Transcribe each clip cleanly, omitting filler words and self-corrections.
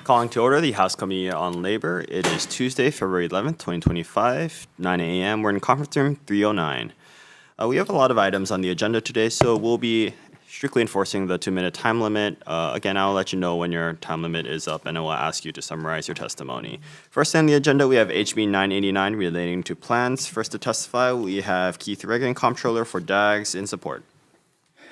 Calling to order the House Committee on Labor. It is Tuesday, February 11th, 2025, 9 a.m. We're in conference room 309. We have a lot of items on the agenda today, so we'll be strictly enforcing the 2-minute time limit. Again, I'll let you know when your time limit is up, and I will ask you to summarize your testimony. First on the agenda, we have HB 989 relating to plans. First to testify, we have Keith Reagan, Comptroller for DAGS, in support.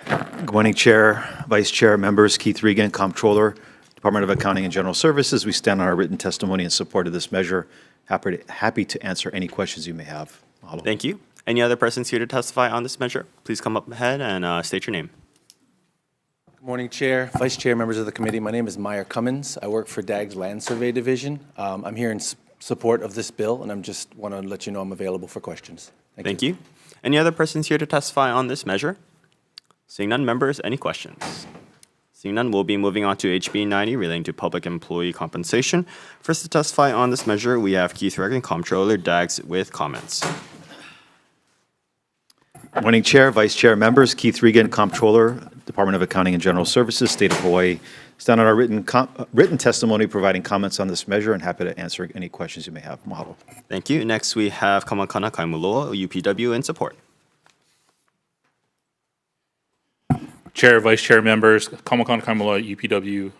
Good morning, Chair, Vice Chair, members. Keith Reagan, Comptroller, Department of Accounting and General Services. We stand on our written testimony in support of this measure. Happy to answer any questions you may have. Mahalo. Thank you. Any other persons here to testify on this measure? Please come up ahead and state your name. Good morning, Chair, Vice Chair, members of the committee. My name is Meyer Cummins. I work for DAG's Land Survey Division. I'm here in support of this bill, and I just want to let you know I'm available for questions. Thank you. Any other persons here to testify on this measure? Seeing none, members, any questions? Seeing none, we'll be moving on to HB 90 relating to public employee compensation. First to testify on this measure, we have Keith Reagan, Comptroller, DAGS, with comments. Morning, Chair, Vice Chair, members. Keith Reagan, Comptroller, Department of Accounting and General Services, State of Hawaii. Stand on our written testimony providing comments on this measure and happy to answer any questions you may have. Mahalo. Thank you. Next, we have Kamakana Kaimuloa, UPW, in support. Chair, Vice Chair, members, Kamakana Kaimula, UPW. You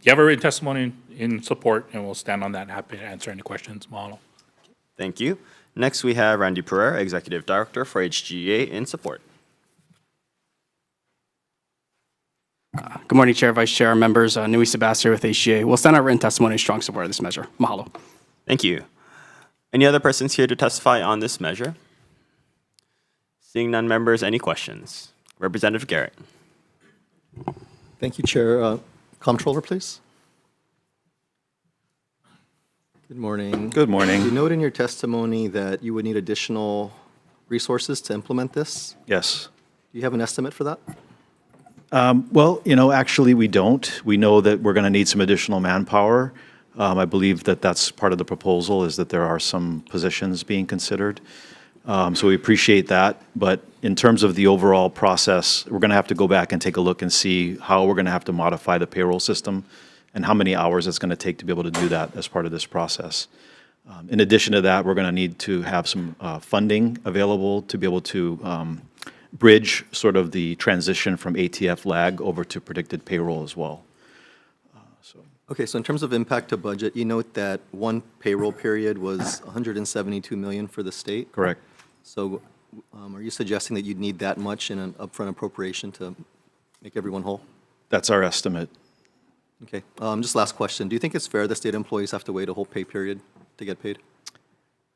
have a written testimony in support, and we'll stand on that. Happy to answer any questions. Mahalo. Thank you. Next, we have Randy Pereira, Executive Director for HGA, in support. Good morning, Chair, Vice Chair, members. Nui Sebastian with HGA. We'll stand our written testimony in strong support of this measure. Mahalo. Thank you. Any other persons here to testify on this measure? Seeing none, members, any questions? Representative Garrett. Thank you, Chair. Comptroller, please. Good morning. Good morning. You note in your testimony that you would need additional resources to implement this. Yes. Do you have an estimate for that? Well, actually we don't. We know that we're going to need some additional manpower. I believe that that's part of the proposal, is that there are some positions being considered. So we appreciate that. But in terms of the overall process, we're going to have to go back and take a look and see how we're going to have to modify the payroll system and how many hours it's going to take to be able to do that as part of this process. In addition to that, we're going to need to have some funding available to be able to bridge sort of the transition from ATF lag over to predicted payroll as well. Okay, so in terms of impact to budget, you note that one payroll period was $172 million for the state. Correct. So are you suggesting that you'd need that much in an upfront appropriation to make everyone whole? That's our estimate. Okay, just last question. Do you think it's fair that state employees have to wait a whole pay period to get paid?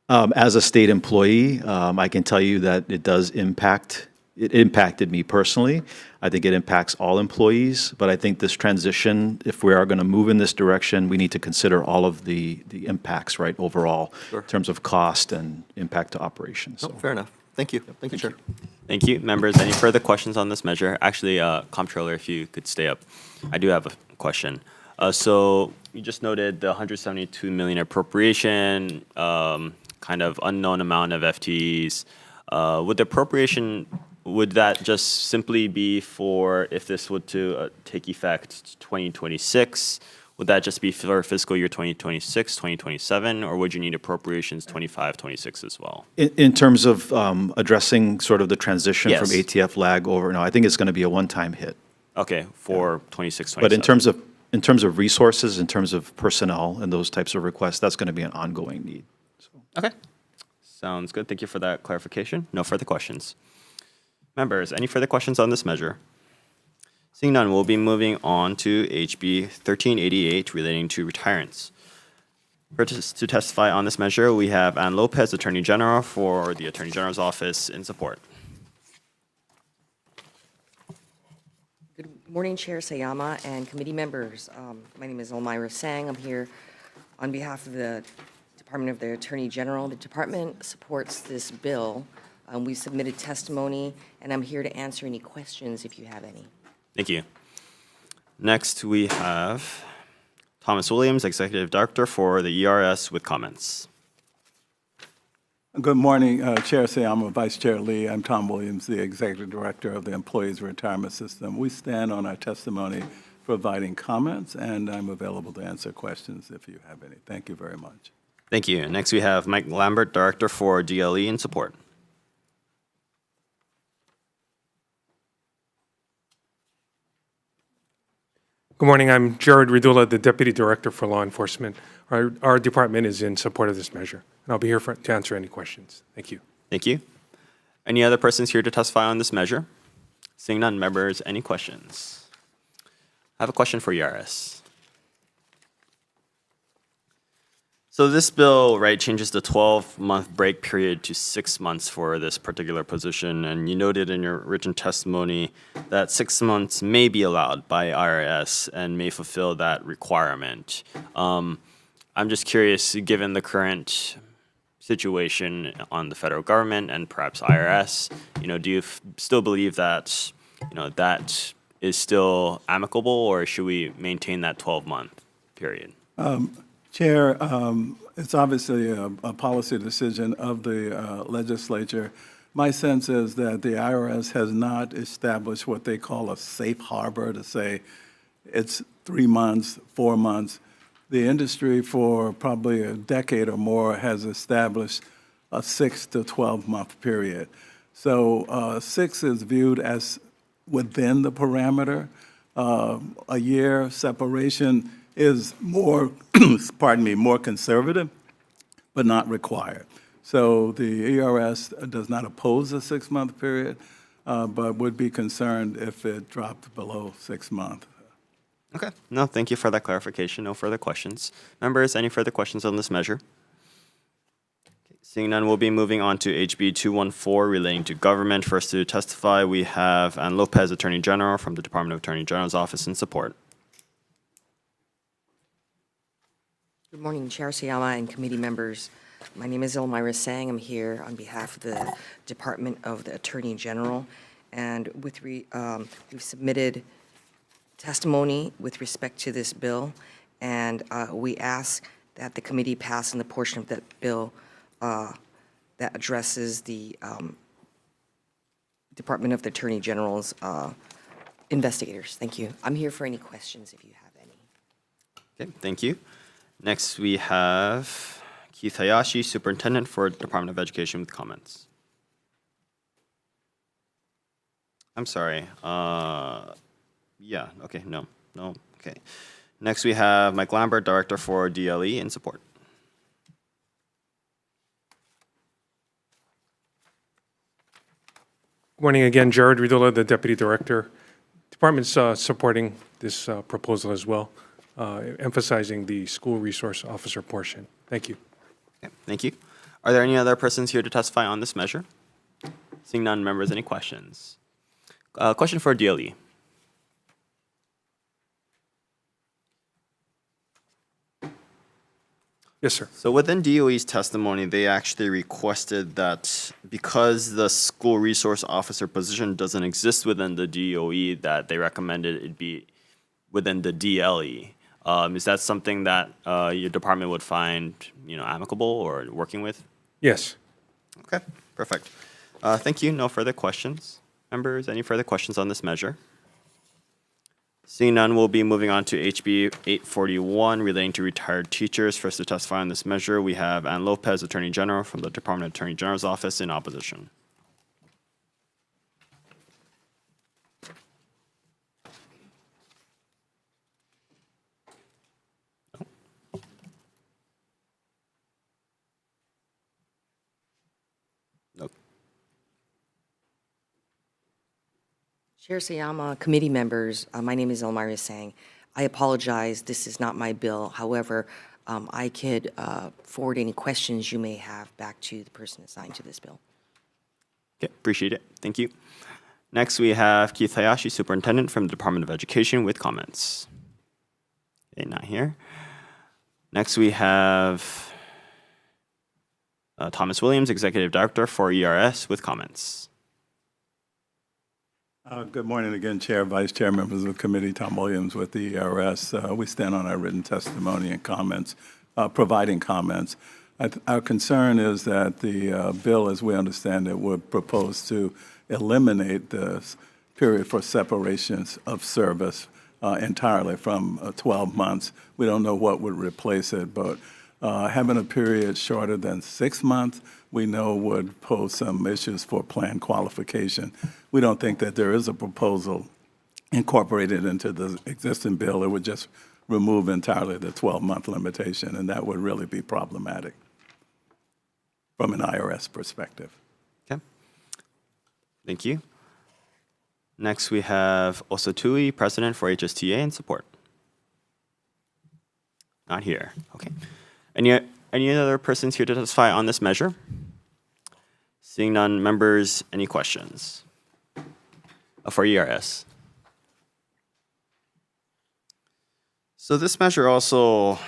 As a state employee, I can tell you that it does impact. It impacted me personally. I think it impacts all employees, but I think this transition, if we are going to move in this direction, we need to consider all of the impacts, right, overall, Sure. in terms of cost and impact to operations. No, fair enough. Thank you. Thank you, Chair. Thank you. Members, any further questions on this measure? Actually, Comptroller, if you could stay up. I do have a question. So you just noted the $172 million appropriation, kind of unknown amount of FTEs. Would the appropriation, would that just simply be for, if this were to take effect 2026, would that just be for fiscal year 2026, 2027, or would you need appropriations 25, 26 as well? In terms of addressing sort of the transition Yes. from ATF lag over, no, I think it's going to be a one-time hit. Okay, for 26, 27. But in terms of resources, in terms of personnel and those types of requests, that's going to be an ongoing need. So. Okay. Sounds good. Thank you for that clarification. No further questions. Members, any further questions on this measure? Seeing none, we'll be moving on to HB 1388 relating to retirements. To testify on this measure, we have Ann Lopez, Attorney General for the Attorney General's Office, in support. Good morning, Chair Sayama and committee members. My name is Elmira Sang. I'm here on behalf of the Department of the Attorney General. The department supports this bill. We submitted testimony, and I'm here to answer any questions if you have any. Thank you. Next, we have Thomas Williams, Executive Director for the ERS, with comments. Good morning, Chair Sayama, Vice Chair Lee. I'm Tom Williams, the Executive Director of the Employees Retirement System. We stand on our testimony providing comments, and I'm available to answer questions if you have any. Thank you very much. Thank you. Next, we have Mike Lambert, Director for DLE, in support. Good morning. I'm Jared Redula, the Deputy Director for Law Enforcement. Our department is in support of this measure, and I'll be here to answer any questions. Thank you. Thank you. Any other persons here to testify on this measure? Seeing none, members, any questions? I have a question for ERS. So this bill, right, changes the 12-month break period to 6 months for this particular position, and you noted in your written testimony that 6 months may be allowed by IRS and may fulfill that requirement. I'm just curious, given the current situation on the federal government and perhaps IRS, do you still believe that, that is still amicable, or should we maintain that 12-month period? Chair, it's obviously a policy decision of the legislature. My sense is that the IRS has not established what they call a safe harbor to say it's 3 months, 4 months. The industry for probably a decade or more has established a 6 to 12-month period. So 6 is viewed as within the parameter. A year separation is more, pardon me, more conservative, but not required. So the ERS does not oppose a 6-month period, but would be concerned if it dropped below 6 months. Okay. No, thank you for that clarification. No further questions. Members, any further questions on this measure? Okay, seeing none, we'll be moving on to HB 214 relating to government. First to testify, we have Ann Lopez, Attorney General from the Department of Attorney General's Office, in support. Good morning, Chair Sayama and committee members. My name is Elmira Sang. I'm here on behalf of the Department of the Attorney General, and we've submitted testimony with respect to this bill, and we ask that the committee pass in the portion of that bill that addresses the Department of the Attorney General's investigators. Thank you. I'm here for any questions if you have any. Okay, thank you. Next, we have Keith Hayashi, Superintendent for Department of Education, with comments. I'm sorry. Yeah, okay, no, okay. Next, we have Mike Lambert, Director for DLE, in support. Good morning again, Jared Redula, the Deputy Director. Department's supporting this proposal as well, emphasizing the school resource officer portion. Thank you. Okay, thank you. Are there any other persons here to testify on this measure? Seeing none, members, any questions? Question for DLE. Yes, sir. So within DOE's testimony, they actually requested that because the school resource officer position doesn't exist within the DOE, that they recommended it be within the DLE. Is that something that your department would find, amicable or working with? Yes. Okay, perfect. Thank you. No further questions. Members, any further questions on this measure? Seeing none, we'll be moving on to HB 841 relating to retired teachers. First to testify on this measure, we have Ann Lopez, Attorney General from the Department of Attorney General's Office, in opposition. No. Chair Sayama, committee members, my name is Elmira Sang. I apologize, this is not my bill. However, I could forward any questions you may have back to the person assigned to this bill. Okay, appreciate it. Thank you. Next, we have Keith Hayashi, Superintendent from the Department of Education, with comments. Okay, not here. Next, we have Thomas Williams, Executive Director for ERS, with comments. Good morning again, Chair, Vice Chair, members of the committee. Tom Williams with the ERS. We stand on our written testimony and comments, providing comments. Our concern is that the bill, as we understand it, would propose to eliminate the period for separations of service entirely from 12 months. We don't know what would replace it, but having a period shorter than 6 months, we know would pose some issues for plan qualification. We don't think that there is a proposal incorporated into the existing bill. It would just remove entirely the 12-month limitation, and that would really be problematic from an IRS perspective. Okay. Thank you. Next, we have also Tue, President for HSTA, and support. Not here. Okay. Any other persons here to testify on this measure? Seeing none, members, any questions? For ERS. So this measure also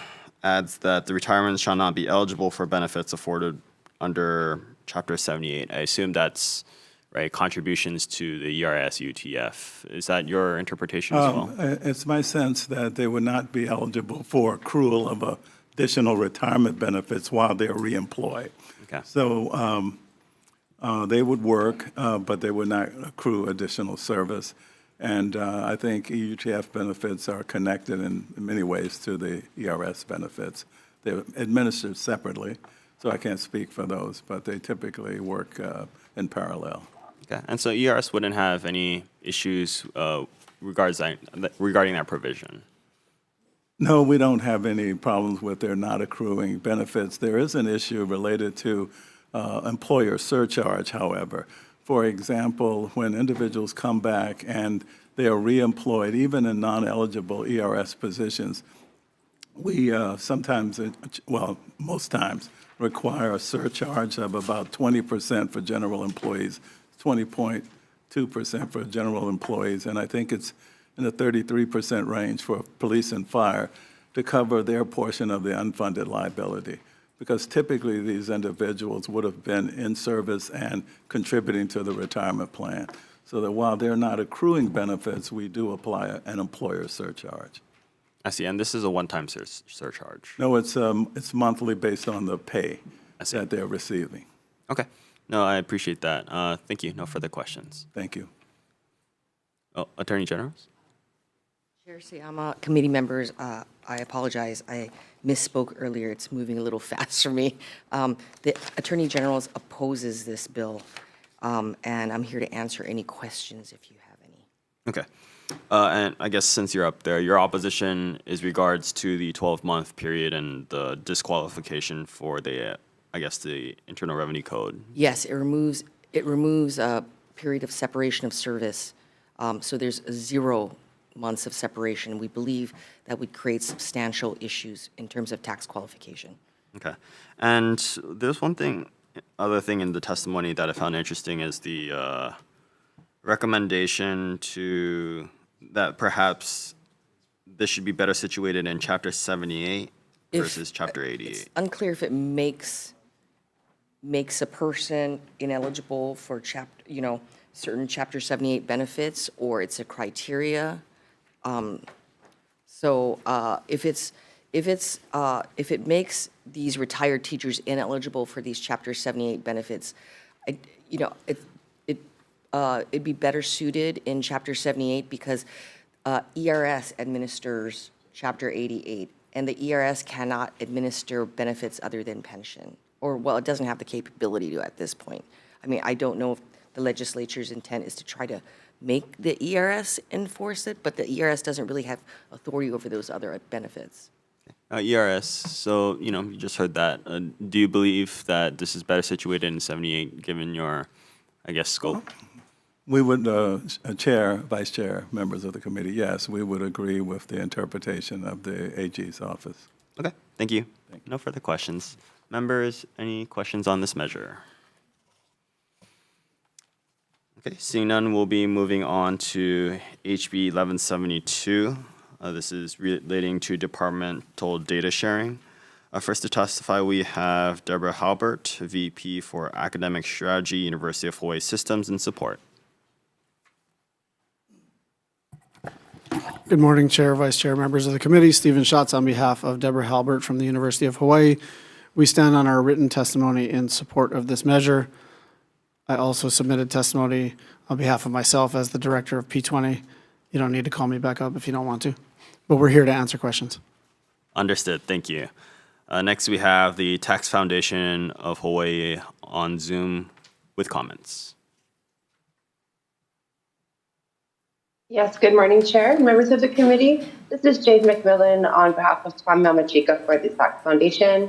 adds that the retirements shall not be eligible for benefits afforded under Chapter 78. I assume that's right, contributions to the ERS UTF. Is that your interpretation as well? It's my sense that they would not be eligible for accrual of additional retirement benefits while they're reemployed. Okay. So they would work, but they would not accrue additional service. And I think EUTF benefits are connected in many ways to the ERS benefits. They're administered separately, so I can't speak for those, but they typically work in parallel. Okay. And so ERS wouldn't have any issues regarding that provision? No, we don't have any problems with their not accruing benefits. There is an issue related to employer surcharge, however. For example, when individuals come back and they are reemployed, even in non-eligible ERS positions, we sometimes, well, most times, require a surcharge of about 20% for general employees, 20.2% for general employees, and I think it's in the 33% range for police and fire to cover their portion of the unfunded liability. Because typically these individuals would have been in service and contributing to the retirement plan. So that while they're not accruing benefits, we do apply an employer surcharge. I see. And this is a one-time surcharge? No, it's monthly based on the pay that they're receiving. Okay. No, I appreciate that. Thank you. No further questions. Thank you. Oh, Attorney General? Chair Sayama, committee members, I apologize. I misspoke earlier. It's moving a little fast for me. The Attorney General opposes this bill, and I'm here to answer any questions if you have any. Okay. And I guess since you're up there, your opposition is regards to the 12-month period and the disqualification for the, I guess, the Internal Revenue Code. Yes, it removes a period of separation of service. So there's 0 months of separation. We believe that would create substantial issues in terms of tax qualification. Okay. And there's other thing in the testimony that I found interesting is the recommendation that perhaps this should be better situated in Chapter 78 versus Chapter 88. It's unclear if it makes a person ineligible for certain Chapter 78 benefits, or it's a criteria. If it makes these retired teachers ineligible for these Chapter 78 benefits, it'd be better suited in Chapter 78 because ERS administers Chapter 88, and the ERS cannot administer benefits other than pension, well, it doesn't have the capability to at this point. I mean, I don't know if the legislature's intent is to try to make the ERS enforce it, but the ERS doesn't really have authority over those other benefits. ERS, so, you just heard that. Do you believe that this is better situated in 78 given your, I guess, scope? We would, Chair, Vice Chair, members of the committee, yes, we would agree with the interpretation of the AG's office. Okay, thank you. No further questions. Members, any questions on this measure? Okay, seeing none, we'll be moving on to HB 1172. This is relating to departmental data sharing. First to testify, we have Deborah Halbert, VP for Academic Strategy, University of Hawaii Systems and Support. Good morning, Chair, Vice Chair, members of the committee. Stephen Schatz on behalf of Deborah Halbert from the University of Hawaii. We stand on our written testimony in support of this measure. I also submitted testimony on behalf of myself as the director of P20 You don't need to call me back up if you don't want to, but we're here to answer questions. Understood. Thank you. Next, we have the Tax Foundation of Hawaii on Zoom with comments. Yes, good morning, Chair, members of the committee. This is Jade McMillan on behalf of Tom Mamachika for the Tax Foundation.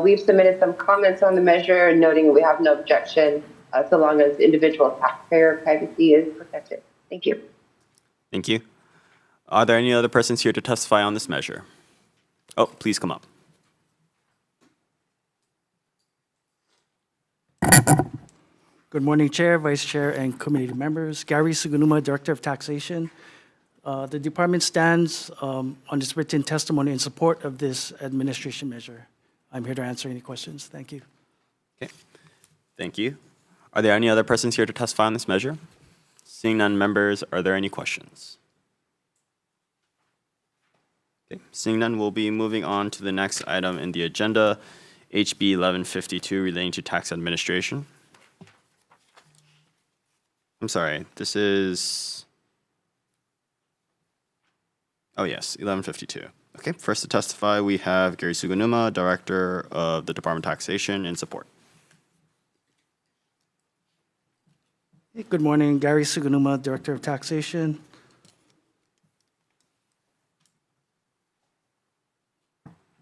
We've submitted some comments on the measure, noting we have no objection so long as individual taxpayer privacy is protected. Thank you. Thank you. Are there any other persons here to testify on this measure? Oh, please come up. Good morning, Chair, Vice Chair, and committee members. Gary Sugunuma, Director of Taxation. The department stands on its written testimony in support of this administration measure. I'm here to answer any questions. Thank you. Okay. Thank you. Are there any other persons here to testify on this measure? Seeing none, members, are there any questions? Okay. Seeing none, we'll be moving on to the next item in the agenda, HB 1152 relating to tax administration. I'm sorry, this is, oh yes, 1152. Okay, first to testify, we have Gary Sugunuma, Director of the Department of Taxation, in support. Good morning, Gary Sugunuma, Director of Taxation.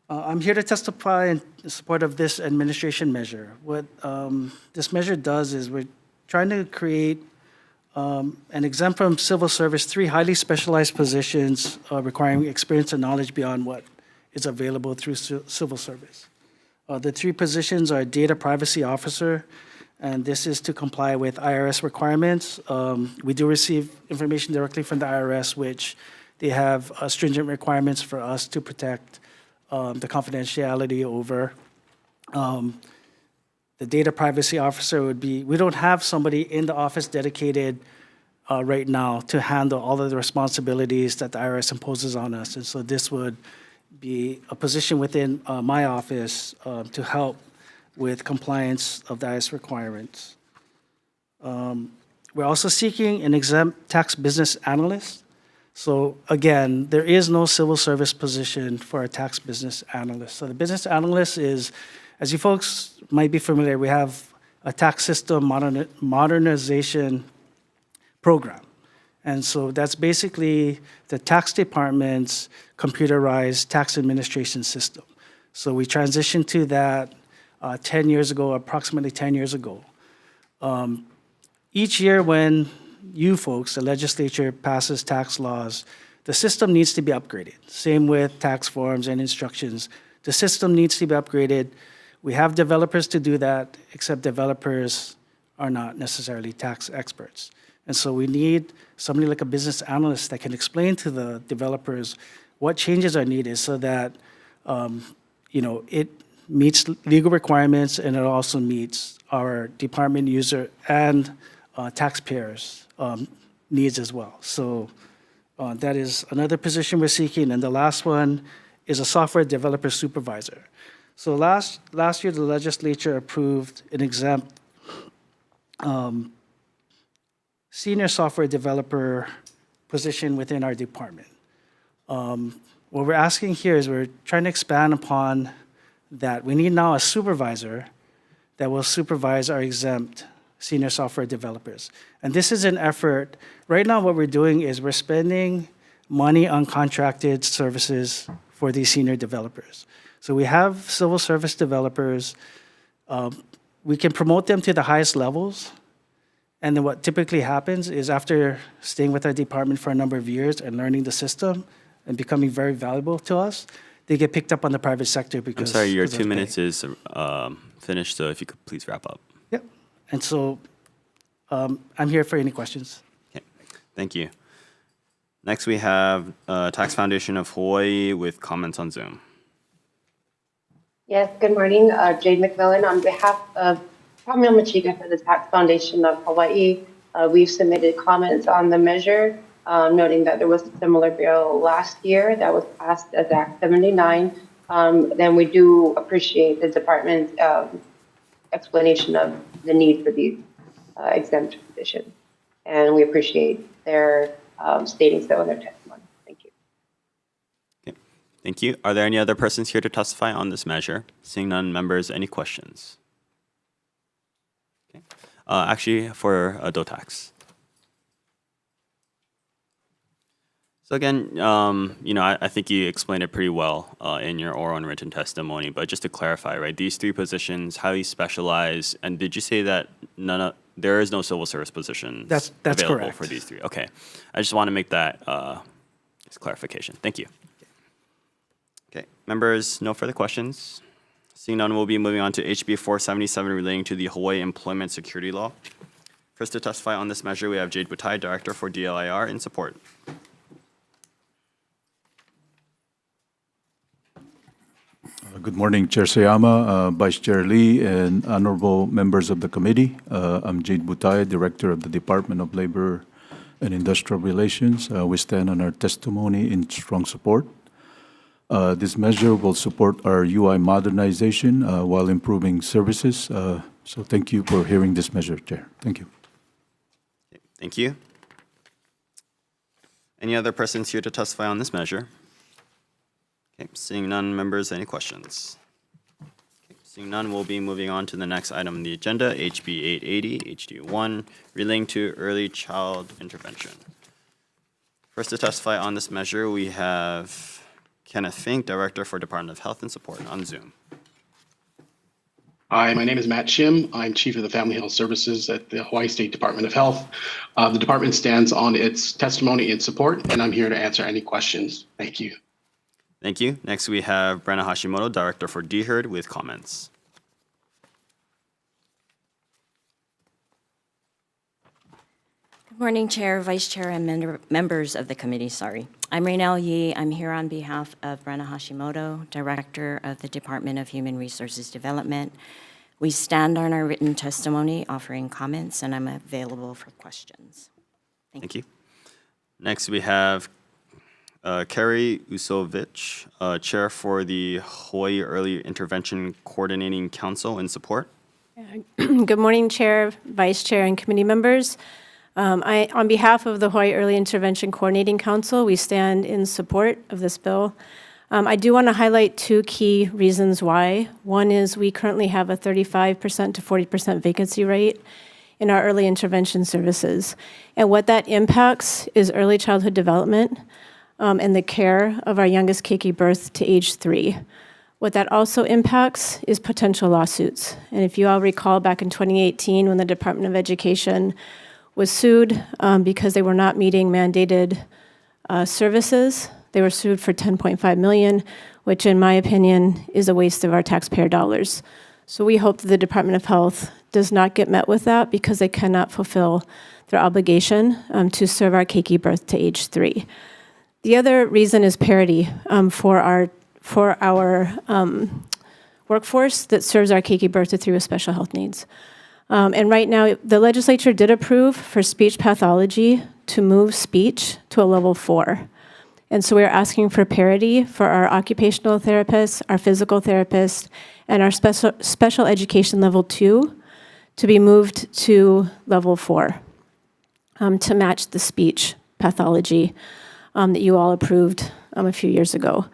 I'm here to testify in support of this administration measure. What this measure does is we're trying to create and exempt from civil service 3 highly specialized positions requiring experience and knowledge beyond what is available through civil service. The 3 positions are data privacy officer, and this is to comply with IRS requirements. We do receive information directly from the IRS, which they have stringent requirements for us to protect the confidentiality over. The data privacy officer would be, we don't have somebody in the office dedicated right now to handle all of the responsibilities that the IRS imposes on us. And so this would be a position within my office to help with compliance of the IRS requirements. We're also seeking an exempt tax business analyst. So again, there is no civil service position for a tax business analyst. So the business analyst is, as you folks might be familiar, we have a tax system modernization program. And so that's basically the tax department's computerized tax administration system. So we transitioned to that 10 years ago, approximately 10 years ago. Each year when you folks, the legislature, passes tax laws, the system needs to be upgraded. Same with tax forms and instructions. The system needs to be upgraded. We have developers to do that, except developers are not necessarily tax experts. And so we need somebody like a business analyst that can explain to the developers what changes are needed so that it meets legal requirements and it also meets our department user and taxpayers' needs as well. So that is another position we're seeking. And the last one is a software developer supervisor. So last year, the legislature approved an exempt senior software developer position within our department. What we're asking here is we're trying to expand upon that. We need now a supervisor that will supervise our exempt senior software developers. And this is an effort. Right now, what we're doing is we're spending money on contracted services for these senior developers. So we have civil service developers. We can promote them to the highest levels. And then what typically happens is after staying with our department for a number of years and learning the system and becoming very valuable to us, they get picked up on the private sector because— I'm sorry, your 2 minutes is finished, so if you could please wrap up. Yep. And so I'm here for any questions. Okay, thank you. Next, we have Tax Foundation of Hawaii with comments on Zoom. Yes, good morning. Jade McMillan on behalf of Tom Mamachika for the Tax Foundation of Hawaii. We've submitted comments on the measure, noting that there was a similar bill last year that was passed as Act 79. Then we do appreciate the department's explanation of the need for these exempt positions. And we appreciate their stating so in their testimony. Thank you. Okay. Thank you. Are there any other persons here to testify on this measure? Seeing none, members, any questions? Okay. Actually, for DOTAX. So again, I think you explained it pretty well in your oral and written testimony, but just to clarify, right, these three positions, highly specialized, and did you say that there is no civil service position That's available correct. for these three? Okay. I just want to make that clarification. Thank you. Okay, members, no further questions. Seeing none, we'll be moving on to HB 477 relating to the Hawaii Employment Security Law. First to testify on this measure, we have Jade Butai, Director for DLIR, in support. Good morning, Chair Sayama, Vice Chair Lee, and honorable members of the committee. I'm Jade Butai, Director of the Department of Labor and Industrial Relations. We stand on our testimony in strong support. This measure will support our UI modernization while improving services. So thank you for hearing this measure, Chair. Thank you. Thank you. Any other persons here to testify on this measure? Okay, seeing none, members, any questions? Okay, seeing none, we'll be moving on to the next item on the agenda, HB 880, HD1, relating to early child intervention. First to testify on this measure, we have Kenneth Fink, Director for Department of Health and Support, on Zoom. Hi, my name is Matt Shim. I'm Chief of the Family Health Services at the Hawaii State Department of Health. The department stands on its testimony in support, and I'm here to answer any questions. Thank you. Thank you. Next, we have Brenna Hashimoto, Director for DHERD, with comments. Good morning, Chair, Vice Chair, and members of the committee. I'm Raynell Yee. I'm here on behalf of Brenna Hashimoto, Director of the Department of Human Resources Development. We stand on our written testimony, offering comments, and I'm available for questions. Thank you. Next, we have Carrie Usovich, Chair for the Hawaii Early Intervention Coordinating Council, in support. Good morning, Chair, Vice Chair, and committee members. On behalf of the Hawaii Early Intervention Coordinating Council, we stand in support of this bill. I do want to highlight two key reasons why. One is we currently have a 35% to 40% vacancy rate in our early intervention services. And what that impacts is early childhood development and the care of our youngest keiki birth to age 3. What that also impacts is potential lawsuits. And if you all recall back in 2018 when the Department of Education was sued because they were not meeting mandated services, they were sued for $10.5 million, which in my opinion is a waste of our taxpayer dollars. So we hope that the Department of Health does not get met with that because they cannot fulfill their obligation to serve our keiki birth to age 3. The other reason is parity for our workforce that serves our keiki birth to 3 with special health needs. And right now, the legislature did approve for speech pathology to move speech to a level 4. And so we're asking for parity for our occupational therapists, our physical therapists, and our special education level 2 to be moved to level 4 to match the speech pathology that you all approved a few years ago.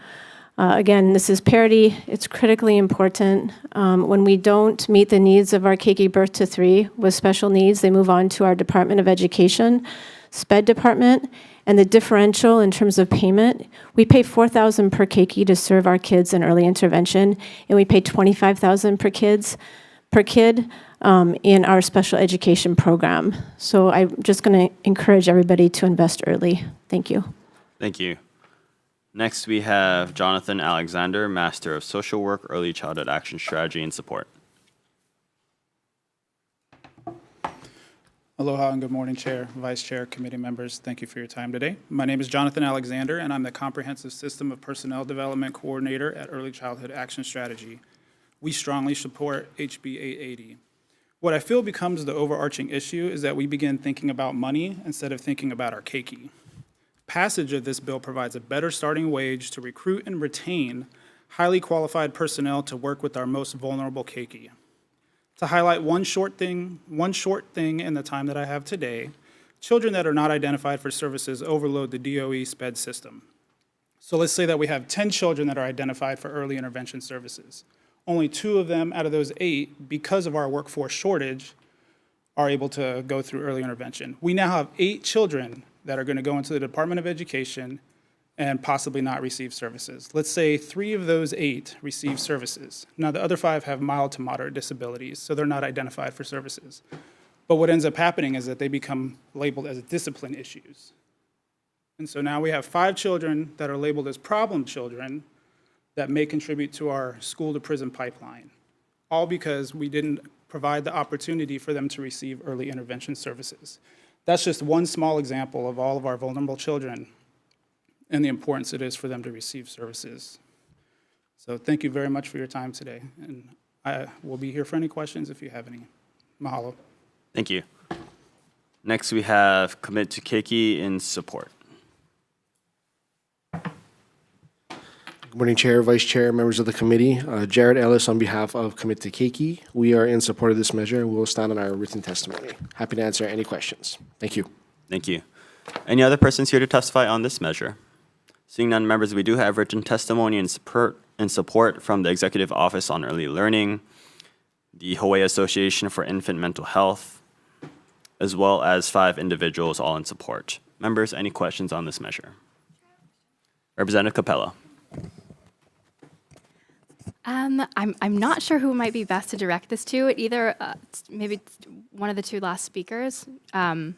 Again, this is parity. It's critically important. When we don't meet the needs of our keiki birth to 3 with special needs, they move on to our Department of Education, SPED department, and the differential in terms of payment, we pay $4,000 per keiki to serve our kids in early intervention, and we pay $25,000 per kid in our special education program. So I'm just going to encourage everybody to invest early. Thank you. Thank you. Next, we have Jonathan Alexander, Master of Social Work, Early Childhood Action Strategy, and Support. Aloha and good morning, Chair, Vice Chair, committee members. Thank you for your time today. My name is Jonathan Alexander, and I'm the Comprehensive System of Personnel Development Coordinator at Early Childhood Action Strategy. We strongly support HB 880. What I feel becomes the overarching issue is that we begin thinking about money instead of thinking about our keiki. Passage of this bill provides a better starting wage to recruit and retain highly qualified personnel to work with our most vulnerable keiki. To highlight one short thing in the time that I have today, children that are not identified for services overload the DOE SPED system. So let's say that we have 10 children that are identified for early intervention services. Only 2 of them out of those 8, because of our workforce shortage, are able to go through early intervention. We now have 8 children that are going to go into the Department of Education and possibly not receive services. Let's say 3 of those 8 receive services. Now, the other 5 have mild to moderate disabilities, so they're not identified for services. But what ends up happening is that they become labeled as discipline issues. And so now we have 5 children that are labeled as problem children that may contribute to our school-to-prison pipeline, all because we didn't provide the opportunity for them to receive early intervention services. That's just one small example of all of our vulnerable children and the importance it is for them to receive services. So thank you very much for your time today, and I will be here for any questions if you have any. Mahalo. Thank you. Next, we have Commit to Keiki in support. Good morning, Chair, Vice Chair, members of the committee. Jared Ellis on behalf of Commit to Keiki. We are in support of this measure and we will stand on our written testimony. Happy to answer any questions. Thank you. Thank you. Any other persons here to testify on this measure? Seeing none, members, we do have written testimony in support from the Executive Office on Early Learning, the Hawaii Association for Infant Mental Health, as well as 5 individuals all in support. Members, any questions on this measure? Representative Capella. I'm not sure who might be best to direct this to. Either maybe one of the 2 last speakers from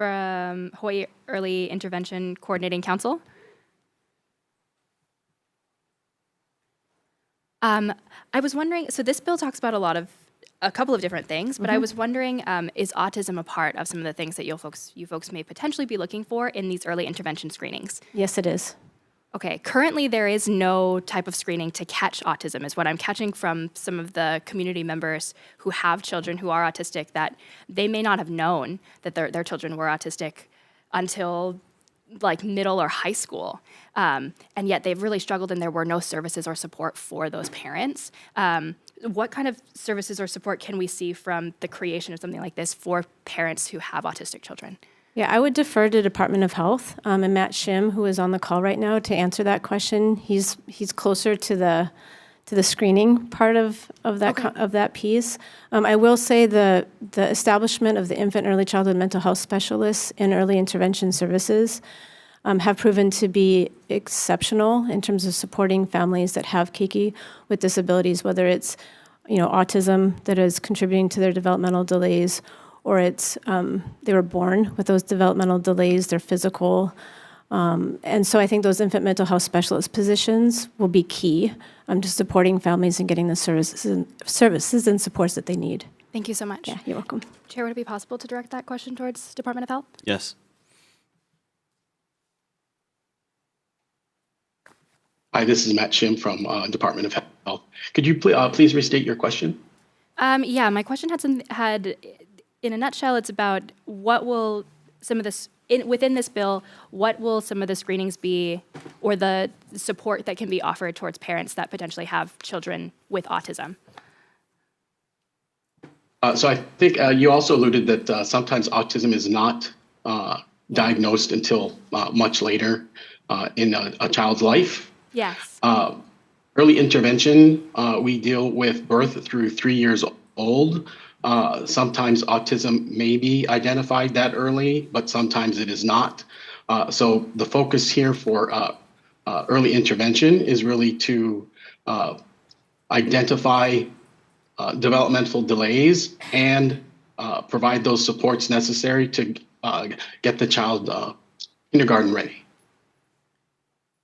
Hawaii Early Intervention Coordinating Council. I was wondering, so this bill talks about a couple of different things, but I was wondering, is autism a part of some of the things that you folks may potentially be looking for in these early intervention screenings? Yes, it is. Okay, currently there is no type of screening to catch autism, is what I'm catching from some of the community members who have children who are autistic, that they may not have known that their children were autistic until like middle or high school. And yet they've really struggled and there were no services or support for those parents. What kind of services or support can we see from the creation of something like this for parents who have autistic children? Yeah, I would defer to Department of Health and Matt Shim, who is on the call right now, to answer that question. He's closer to the screening part of that piece. I will say the establishment of the infant early childhood mental health specialists in early intervention services have proven to be exceptional in terms of supporting families that have keiki with disabilities, whether it's autism that is contributing to their developmental delays, or it's they were born with those developmental delays, they're physical. And so I think those infant mental health specialist positions will be key to supporting families and getting the services and supports that they need. Thank you so much. Yeah, you're welcome. Chair, would it be possible to direct that question towards Department of Health? Yes. Hi, this is Matt Shim from Department of Health. Could you please restate your question? Yeah, my question had, in a nutshell, it's about what will some of this, within this bill, what will some of the screenings be, or the support that can be offered towards parents that potentially have children with autism? So I think you also alluded that sometimes autism is not diagnosed until much later in a child's life. Yes. Early intervention, we deal with birth through 3 years old. Sometimes autism may be identified that early, but sometimes it is not. So the focus here for early intervention is really to identify developmental delays and provide those supports necessary to get the child kindergarten ready.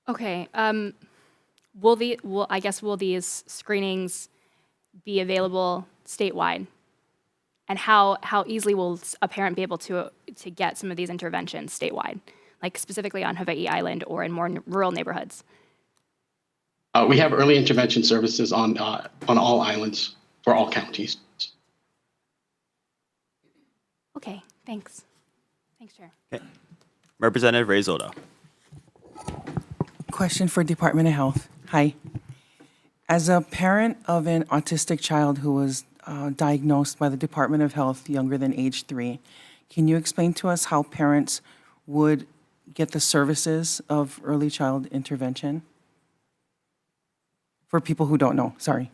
Okay. Will these screenings be available statewide? And how easily will a parent be able to get some of these interventions statewide, like specifically on Hawaii Island or in more rural neighborhoods? We have early intervention services on all islands for all counties. Okay, thanks. Thanks, Chair. Okay. Representative Ray Zoda. Question for Department of Health. Hi. As a parent of an autistic child who was diagnosed by the Department of Health younger than age 3, Can you explain to us how parents would get the services of early child intervention? For people who don't know, sorry.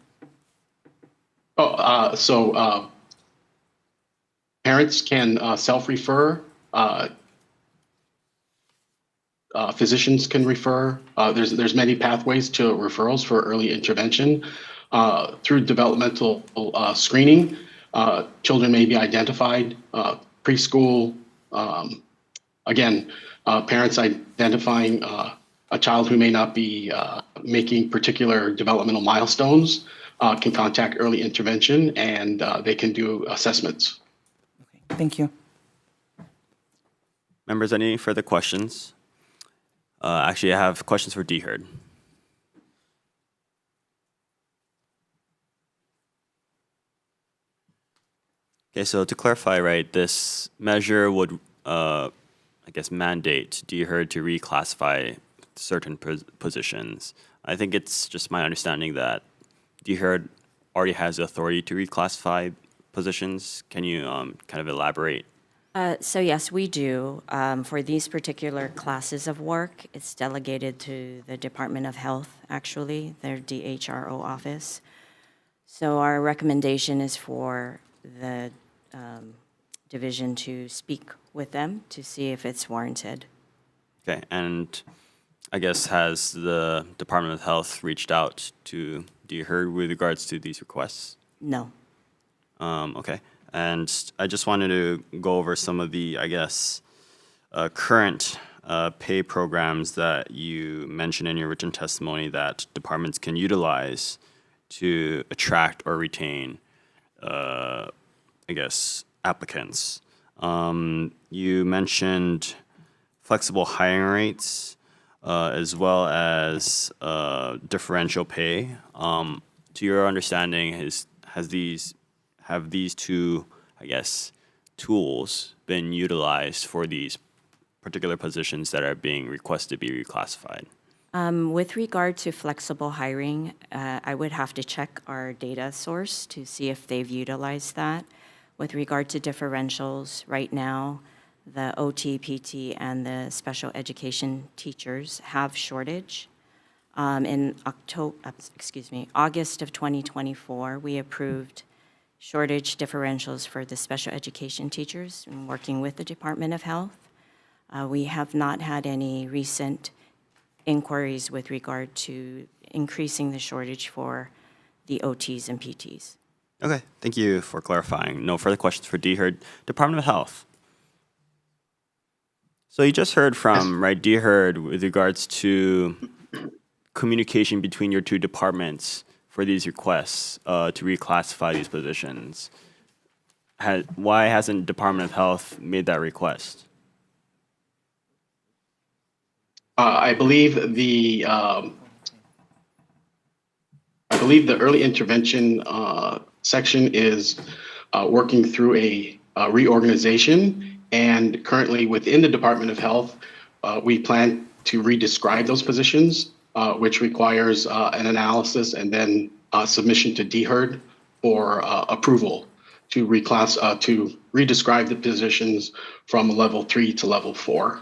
Parents can self-refer. Physicians can refer. There's many pathways to referrals for early intervention. Through developmental screening, children may be identified. Preschool, again, parents identifying a child who may not be making particular developmental milestones can contact early intervention, and they can do assessments. Thank you. Members, any further questions? Actually, I have questions for DHERD. Okay, so to clarify, right, this measure would, I guess, mandate DHERD to reclassify certain positions. I think it's just my understanding that DHERD already has the authority to reclassify positions. Can you kind of elaborate? So yes, we do. For these particular classes of work, it's delegated to the Department of Health, actually, their DHRO office. So our recommendation is for the division to speak with them to see if it's warranted. Okay, and I guess has the Department of Health reached out to DHERD with regards to these requests? No. Okay. And I just wanted to go over some of the, I guess, current pay programs that you mentioned in your written testimony that departments can utilize to attract or retain, I guess, applicants. You mentioned flexible hiring rates as well as differential pay. To your understanding, have these two, I guess, tools been utilized for these particular positions that are being requested to be reclassified? With regard to flexible hiring, I would have to check our data source to see if they've utilized that. With regard to differentials, right now, the OT, PT, and the special education teachers have shortage. In August of 2024, we approved shortage differentials for the special education teachers and working with the Department of Health. We have not had any recent inquiries with regard to increasing the shortage for the OTs and PTs. Okay, thank you for clarifying. No further questions for DHERD. Department of Health. So you just heard from, right, DHERD with regards to communication between your two departments for these requests to reclassify these positions. Why hasn't Department of Health made that request? I believe the early intervention section is working through a reorganization, and currently within the Department of Health, we plan to redescribe those positions, which requires an analysis and then submission to DHERD for approval to redescribe the positions from level 3 to level 4.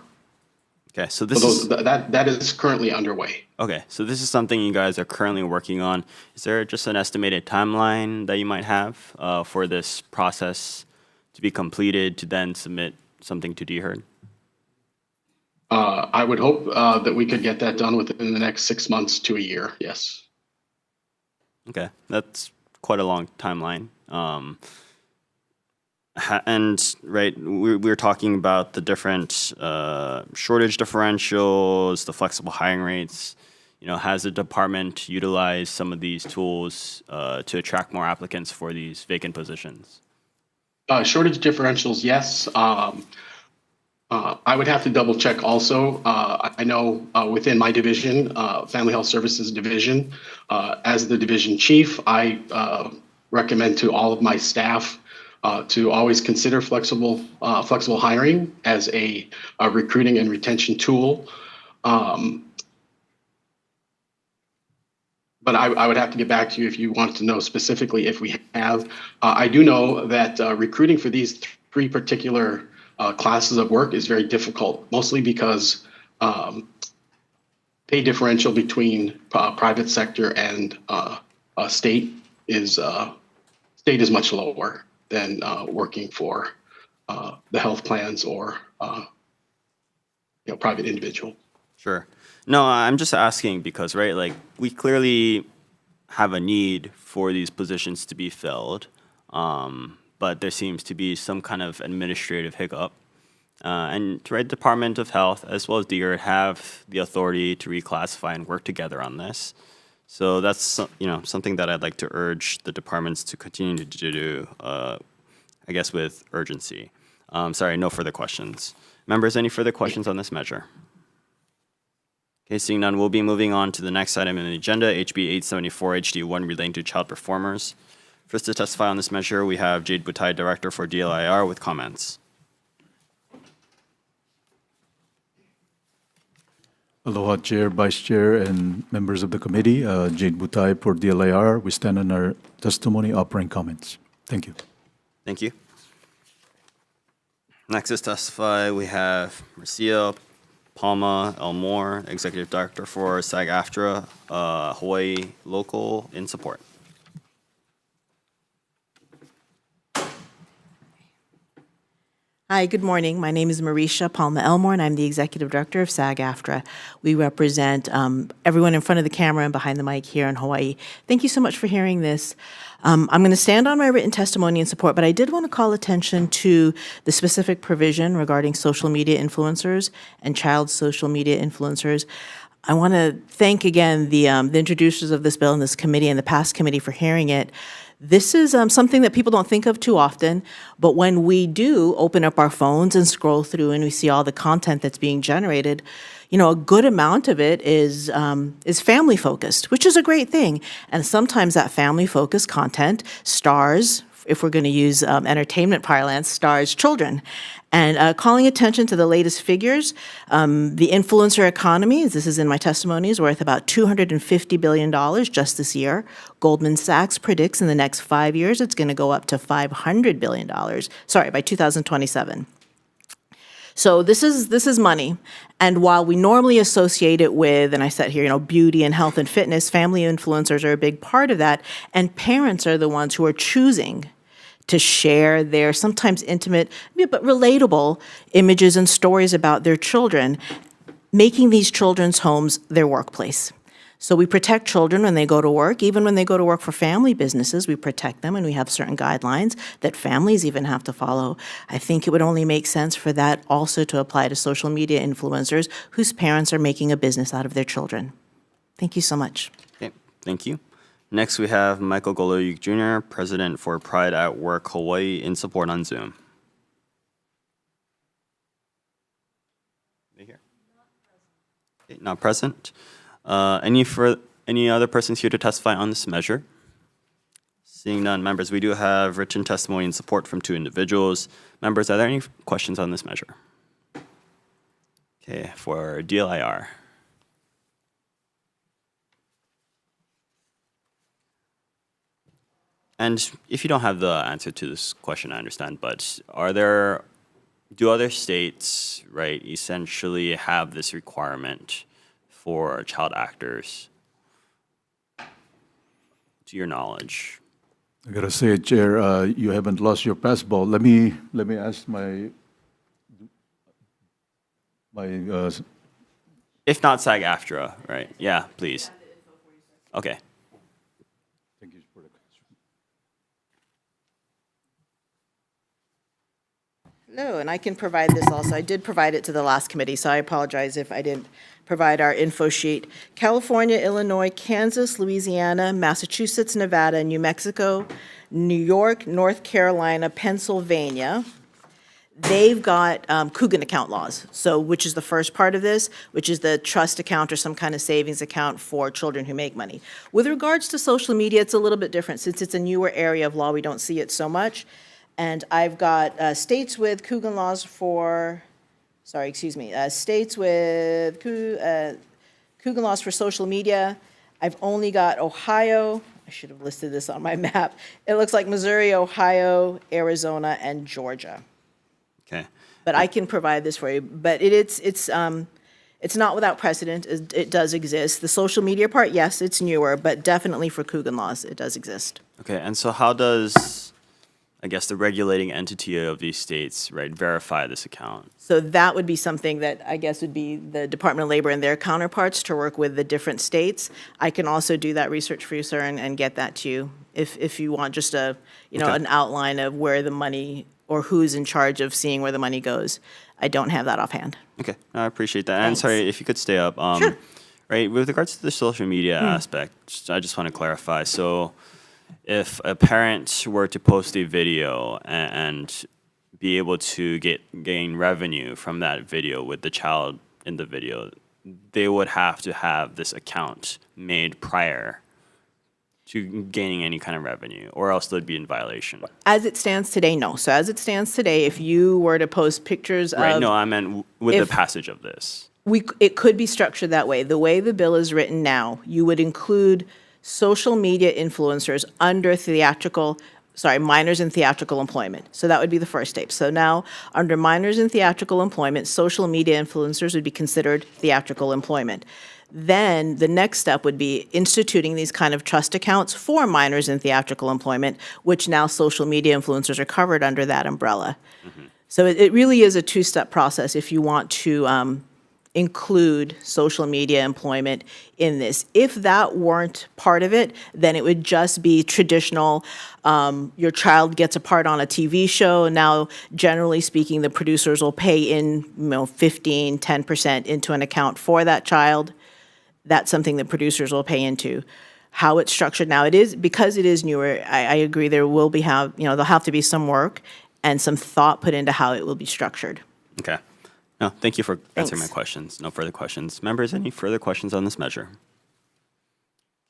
Okay, so that is currently underway. Okay, so this is something you guys are currently working on. Is there just an estimated timeline that you might have for this process to be completed to then submit something to DHERD? I would hope that we could get that done within the next 6 months to a year, yes. Okay, that's quite a long timeline. And right, we're talking about the different shortage differentials, the flexible hiring rates. You know, has the department utilized some of these tools to attract more applicants for these vacant positions? Shortage differentials, yes. I would have to double check also. I know within my division, Family Health Services Division, as the division chief, I recommend to all of my staff to always consider flexible hiring as a recruiting and retention tool. But I would have to get back to you if you want to know specifically if we have. I do know that recruiting for these three particular classes of work is very difficult, mostly because pay differential between private sector and state is much lower than working for the health plans or private individual. Sure. No, I'm just asking because, right, like, we clearly have a need for these positions to be filled, but there seems to be some kind of administrative hiccup. And right, Department of Health as well as DEER have the authority to reclassify and work together on this. So that's something that I'd like to urge the departments to continue to do, I guess, with urgency. Sorry, no further questions. Members, any further questions on this measure? Okay, seeing none, we'll be moving on to the next item in the agenda, HB 874 HD1 relating to child performers. First to testify on this measure, we have Jade Butai, Director for DLIR, with comments. Aloha, Chair, Vice Chair, and members of the committee. Jade Butai for DLIR. We stand on our testimony, offering comments. Thank you. Thank you. Next to testify, we have Marcia Palma Elmore, Executive Director for SAG-AFTRA, Hawaii Local, in support. Hi, good morning. My name is Marisha Palma Elmore, and I'm the Executive Director of SAG-AFTRA. We represent everyone in front of the camera and behind the mic here in Hawaii. Thank you so much for hearing this. I'm going to stand on my written testimony in support, but I did want to call attention to the specific provision regarding social media influencers and child social media influencers. I want to thank again the introducers of this bill in this committee and the past committee for hearing it. This is something that people don't think of too often, but when we do open up our phones and scroll through and we see all the content that's being generated, a good amount of it is family focused, which is a great thing. And sometimes that family focused content stars, if we're going to use entertainment parlance, stars children. And calling attention to the latest figures, the influencer economy, this is in my testimony, is worth about $250 billion just this year. Goldman Sachs predicts in the next 5 years it's going to go up to $500 billion, by 2027. So this is money. And while we normally associate it with, and I said here, beauty and health and fitness, family influencers are a big part of that. And parents are the ones who are choosing to share their sometimes intimate, but relatable images and stories about their children, making these children's homes their workplace. So we protect children when they go to work. Even when they go to work for family businesses, we protect them, and we have certain guidelines that families even have to follow. I think it would only make sense for that also to apply to social media influencers whose parents are making a business out of their children. Thank you so much. Okay, thank you. Next, we have Michael Goloyuk Jr., President for Pride at Work Hawaii, in support on Zoom. They here? Okay, not present. Any other persons here to testify on this measure? Seeing none, members, we do have written testimony in support from 2 individuals. Members, are there any questions on this measure? Okay, for DLIR. And if you don't have the answer to this question, I understand, but do other states, right, essentially have this requirement for child actors, to your knowledge? I gotta say, Chair, you haven't lost your passport. Let me ask my If not SAG-AFTRA, right? Yeah, please. Okay. Thank you for the question. No, and I can provide this also. I did provide it to the last committee, so I apologize if I didn't provide our info sheet. California, Illinois, Kansas, Louisiana, Massachusetts, Nevada, New Mexico, New York, North Carolina, Pennsylvania. They've got Coogan account laws, which is the first part of this, which is the trust account or some kind of savings account for children who make money. With regards to social media, it's a little bit different. Since it's a newer area of law, we don't see it so much. And I've got states with Coogan laws states with Coogan laws for social media. I've only got Ohio. I should have listed this on my map. It looks like Missouri, Ohio, Arizona, and Georgia. Okay. But I can provide this for you. But it's not without precedent. It does exist. The social media part, yes, it's newer, but definitely for Coogan laws, it does exist. Okay, and so how does, I guess, the regulating entity of these states, right, verify this account? So that would be something that I guess would be the Department of Labor and their counterparts to work with the different states. I can also do that research for you, sir, and get that to you if you want just a, Okay. an outline of where the money or who's in charge of seeing where the money goes. I don't have that offhand. Okay, I appreciate that. And Thanks. sorry, if you could stay up. Sure. Right, with regards to the social media aspect, I just want to clarify. So if a parent were to post a video and be able to gain revenue from that video with the child in the video, they would have to have this account made prior to gaining any kind of revenue, or else they'd be in violation. As it stands today, no. So as it stands today, if you were to post pictures Right, of... no, I meant with the if- passage of this. It could be structured that way. The way the bill is written now, you would include social media influencers under minors in theatrical employment. So that would be the first step. So now, under minors in theatrical employment, social media influencers would be considered theatrical employment. Then the next step would be instituting these kind of trust accounts for minors in theatrical employment, which now social media influencers are covered under that umbrella. So it really is a two-step process if you want to include social media employment in this. If that weren't part of it, then it would just be traditional, your child gets a part on a TV show. Now, generally speaking, the producers will pay in 15, 10% into an account for that child. That's something that producers will pay into. How it's structured now, because it is newer, I agree there'll have to be some work and some thought put into how it will be structured. Okay. No, thank you for answering my Thanks. questions. No further questions. Members, any further questions on this measure?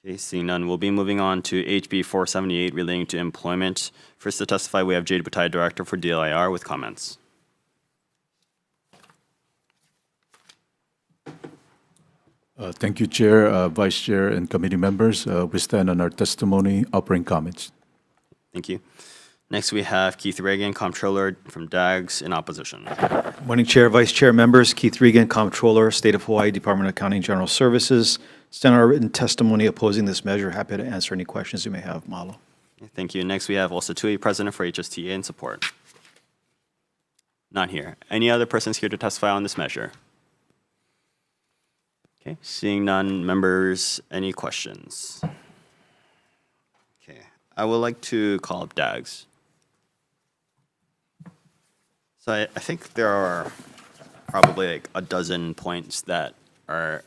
Okay, seeing none, we'll be moving on to HB 478 relating to employment. First to testify, we have Jade Butai, Director for DLIR, with comments. Thank you, Chair, Vice Chair, and committee members. We stand on our testimony, offering comments. Thank you. Next, we have Keith Reagan, Comptroller from DAGS, in opposition. Morning, Chair, Vice Chair, members. Keith Regan, Comptroller, State of Hawaii Department of Accounting General Services. Stand on our written testimony opposing this measure. Happy to answer any questions you may have. Mahalo. Thank you. Next, we have also Tue, President for HST, in support. Not here. Any other persons here to testify on this measure? Okay, seeing none, members, any questions? Okay, I would like to call up DAGS. So I think there are probably like a dozen points that are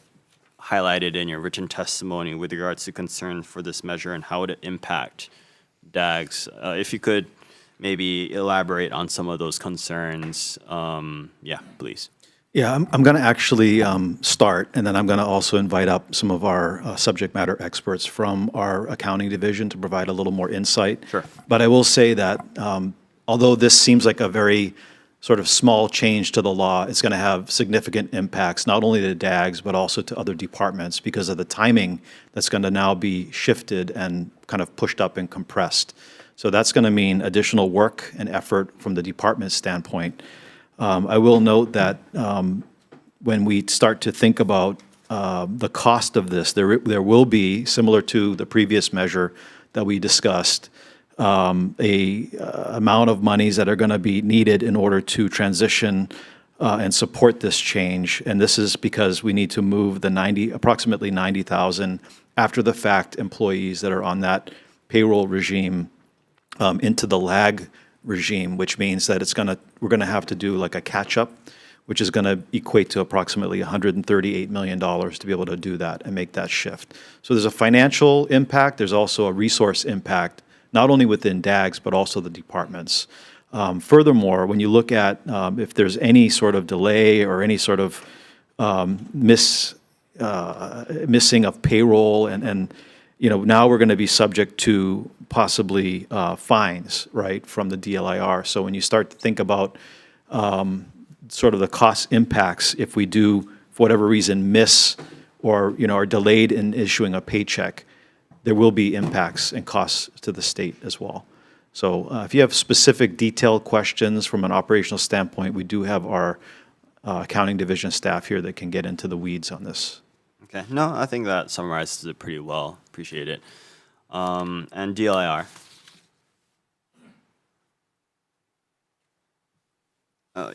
highlighted in your written testimony with regards to concern for this measure and how would it impact DAGS. If you could maybe elaborate on some of those concerns, yeah, please. Yeah, I'm going to actually start, and then I'm going to also invite up some of our subject matter experts from our accounting division to provide a little more insight. Sure. But I will say that although this seems like a very sort of small change to the law, it's going to have significant impacts, not only to DAGS, but also to other departments because of the timing that's going to now be shifted and kind of pushed up and compressed. So that's going to mean additional work and effort from the department standpoint. I will note that when we start to think about the cost of this, there will be, similar to the previous measure that we discussed, a amount of monies that are going to be needed in order to transition and support this change. And this is because we need to move the approximately 90,000 after the fact employees that are on that payroll regime into the lag regime, which means that we're going to have to do like a catch-up, which is going to equate to approximately $138 million to be able to do that and make that shift. So there's a financial impact. There's also a resource impact, not only within DAGS, but also the departments. Furthermore, when you look at if there's any sort of delay or any sort of missing of payroll, and now we're going to be subject to possibly fines, right, from the DLIR. So when you start to think about sort of the cost impacts, if we do, for whatever reason, miss or are delayed in issuing a paycheck, there will be impacts and costs to the state as well. So if you have specific detailed questions from an operational standpoint, we do have our accounting division staff here that can get into the weeds on this. Okay, no, I think that summarizes it pretty well. Appreciate it. And DLIR.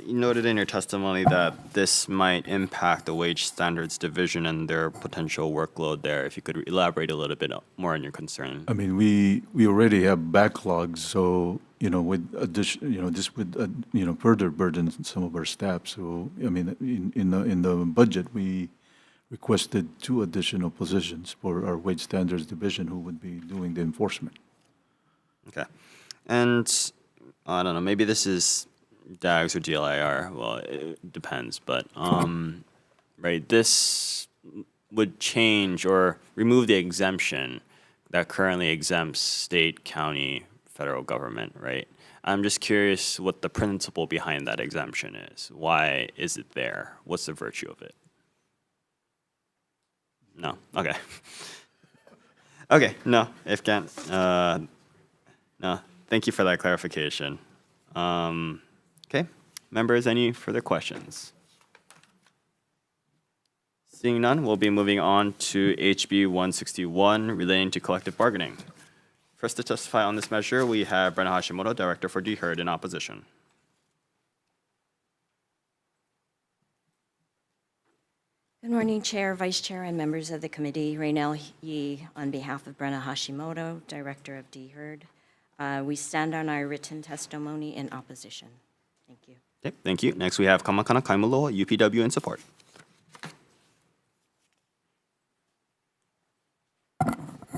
You noted in your testimony that this might impact the wage standards division and their potential workload there. If you could elaborate a little bit more on your concern. I mean, we already have backlogs, so, with addition, this would, further burden some of our staff. So, I mean, in the budget, we requested 2 additional positions for our wage standards division who would be doing the enforcement. Okay. And I don't know, maybe this is DAGs or DLIR. Well, it depends, but right, this would change or remove the exemption that currently exempts state, county, federal government, right? I'm just curious what the principle behind that exemption is. Why is it there? What's the virtue of it? No. Okay. Okay. No. If can't. No. Thank you for that clarification. Okay. Members, any further questions? Seeing none, we'll be moving on to HB 161 relating to collective bargaining. First to testify on this measure, we have Brenna Hashimoto, Director for DHERD, in opposition. Good morning, Chair, Vice Chair, and members of the committee. Raynell Yee on behalf of Brenna Hashimoto, Director of DHERD. We stand on our written testimony in opposition. Thank you. Okay, thank you. Next, we have Kamakana Kaimulo, UPW, in support.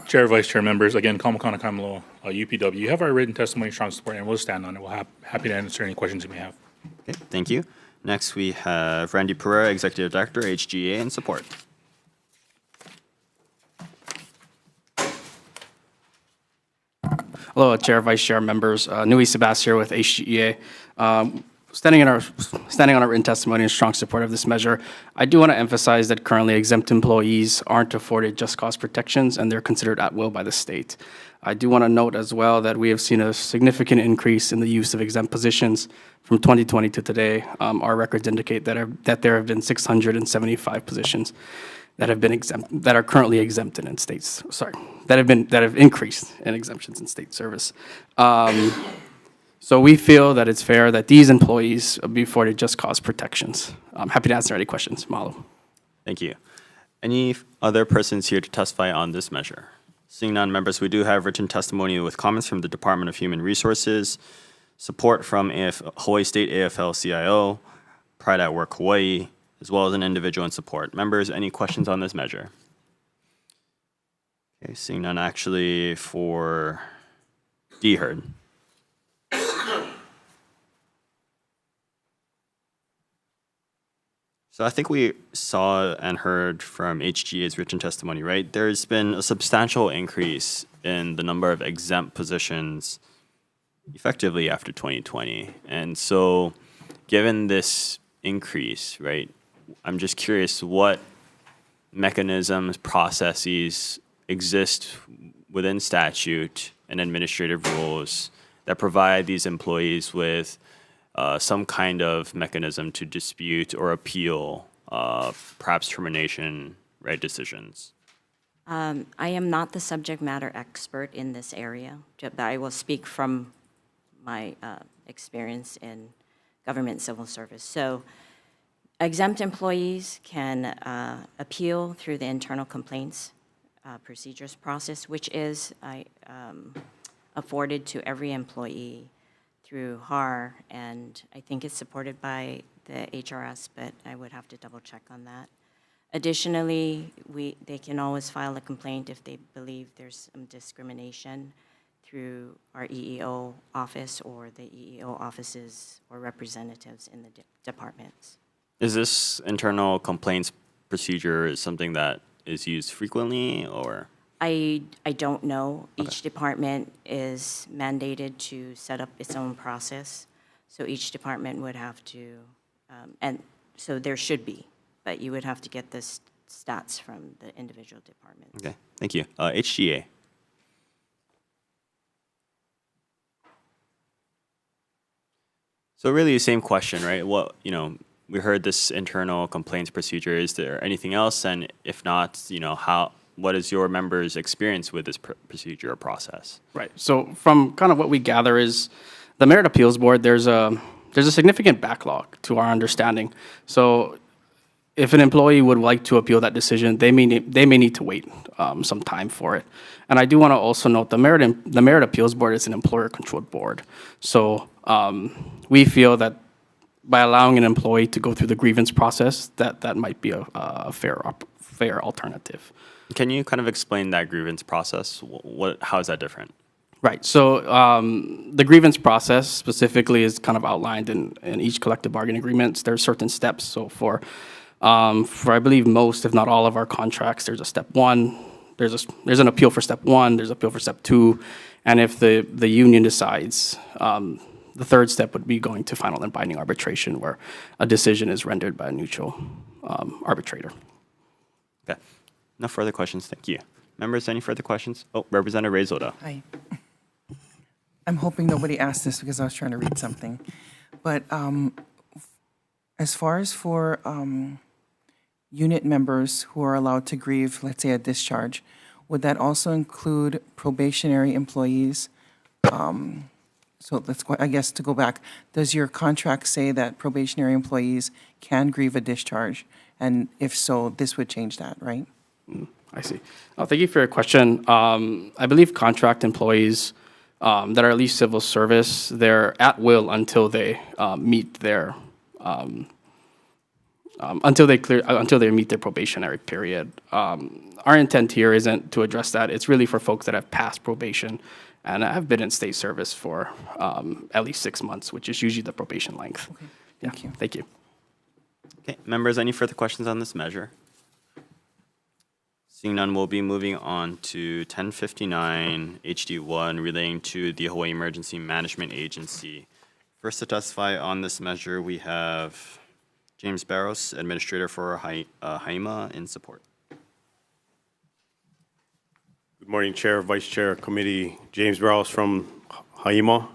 Chair, Vice Chair, members, again, Kamakana Kaimulo, UPW. You have our written testimony, strong support, and we'll stand on it. We'll happy to answer any questions you may have. Okay, thank you. Next, we have Randy Pereira, Executive Director, HGA, in support. Hello, Chair, Vice Chair, members. Nui Sebastian with HGEA. Standing on our written testimony in strong support of this measure, I do want to emphasize that currently exempt employees aren't afforded just cause protections and they're considered at will by the state. I do want to note as well that we have seen a significant increase in the use of exempt positions from 2020 to today. Our records indicate that there have been 675 positions that have been that are currently exempted in states. That have increased in exemptions in state service. So we feel that it's fair that these employees be afforded just cause protections. I'm happy to answer any questions. Mahalo. Thank you. Any other persons here to testify on this measure? Seeing none, members, we do have written testimony with comments from the Department of Human Resources, support from Hawaii State AFL-CIO, Pride at Work Hawaii, as well as an individual in support. Members, any questions on this measure? Okay, seeing none, actually for DHERD. So I think we saw and heard from HGA's written testimony, right? There's been a substantial increase in the number of exempt positions effectively after 2020. And so given this increase, right, I'm just curious what mechanisms, processes exist within statute and administrative rules that provide these employees with some kind of mechanism to dispute or appeal, perhaps termination, right, decisions. I am not the subject matter expert in this area, but I will speak from my experience in government civil service. So exempt employees can appeal through the internal complaints procedures process, which is afforded to every employee through HAR, and I think it's supported by the HRS, but I would have to double check on that. Additionally, they can always file a complaint if they believe there's some discrimination through our EEO office or the EEO offices or representatives in the departments. Is this internal complaints procedure something that is used frequently, or? I don't know. Each department is mandated to set up its own process. So each department would have to, and so there should be, but you would have to get the stats from the individual departments. Okay, thank you. HGA. So really the same question, right? What, we heard this internal complaints procedure. Is there anything else? And if not, what is your members' experience with this procedure or process? Right. So from kind of what we gather is the Merit Appeals Board, there's a significant backlog to our understanding. So if an employee would like to appeal that decision, they may need to wait some time for it. And I do want to also note the Merit Appeals Board is an employer-controlled board. So we feel that by allowing an employee to go through the grievance process, that might be a fair alternative. Can you kind of explain that grievance process? How is that different? Right. So the grievance process specifically is kind of outlined in each collective bargaining agreements. There are certain steps. So for I believe most, if not all, of our contracts, there's a step one. There's an appeal for step one. There's appeal for step two, and if the union decides, the third step would be going to final and binding arbitration, where a decision is rendered by a neutral arbitrator. Okay. No further questions. Thank you. Members, any further questions? Oh, Representative Reyes-Oda. Hi. I'm hoping nobody asked this because I was trying to read something. But as far as for unit members who are allowed to grieve, let's say a discharge, would that also include probationary employees? So I guess to go back, does your contract say that probationary employees can grieve a discharge? And if so, this would change that, right? I see. Thank you for your question. I believe contract employees that are at least civil service, they're at will until they meet their until they meet their probationary period. Our intent here isn't to address that. It's really for folks that have passed probation and have been in state service for at least 6 months, which is usually the probation length. Okay. Thank you. Thank you. Okay. Members, any further questions on this measure? Seeing none, we'll be moving on to 1059 HD1 relating to the Hawaii Emergency Management Agency. First to testify on this measure, we have James Barros, Administrator for HAIMA, in support. Good morning, Chair, Vice Chair, Committee. James Barros from HAIMA.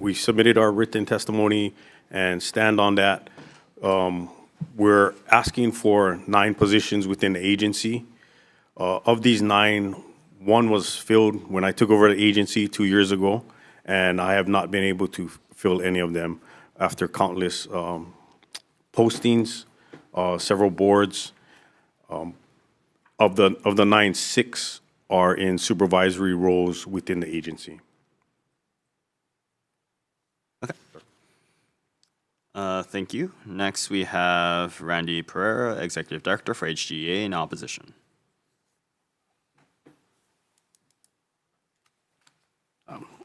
We submitted our written testimony and stand on that. We're asking for 9 positions within the agency. Of these 9, 1 was filled when I took over the agency 2 years ago, and I have not been able to fill any of them after countless postings, several boards. Of the 9, 6 are in supervisory roles within the agency. Thank you. Next, we have Randy Pereira, Executive Director for HGEA, in opposition.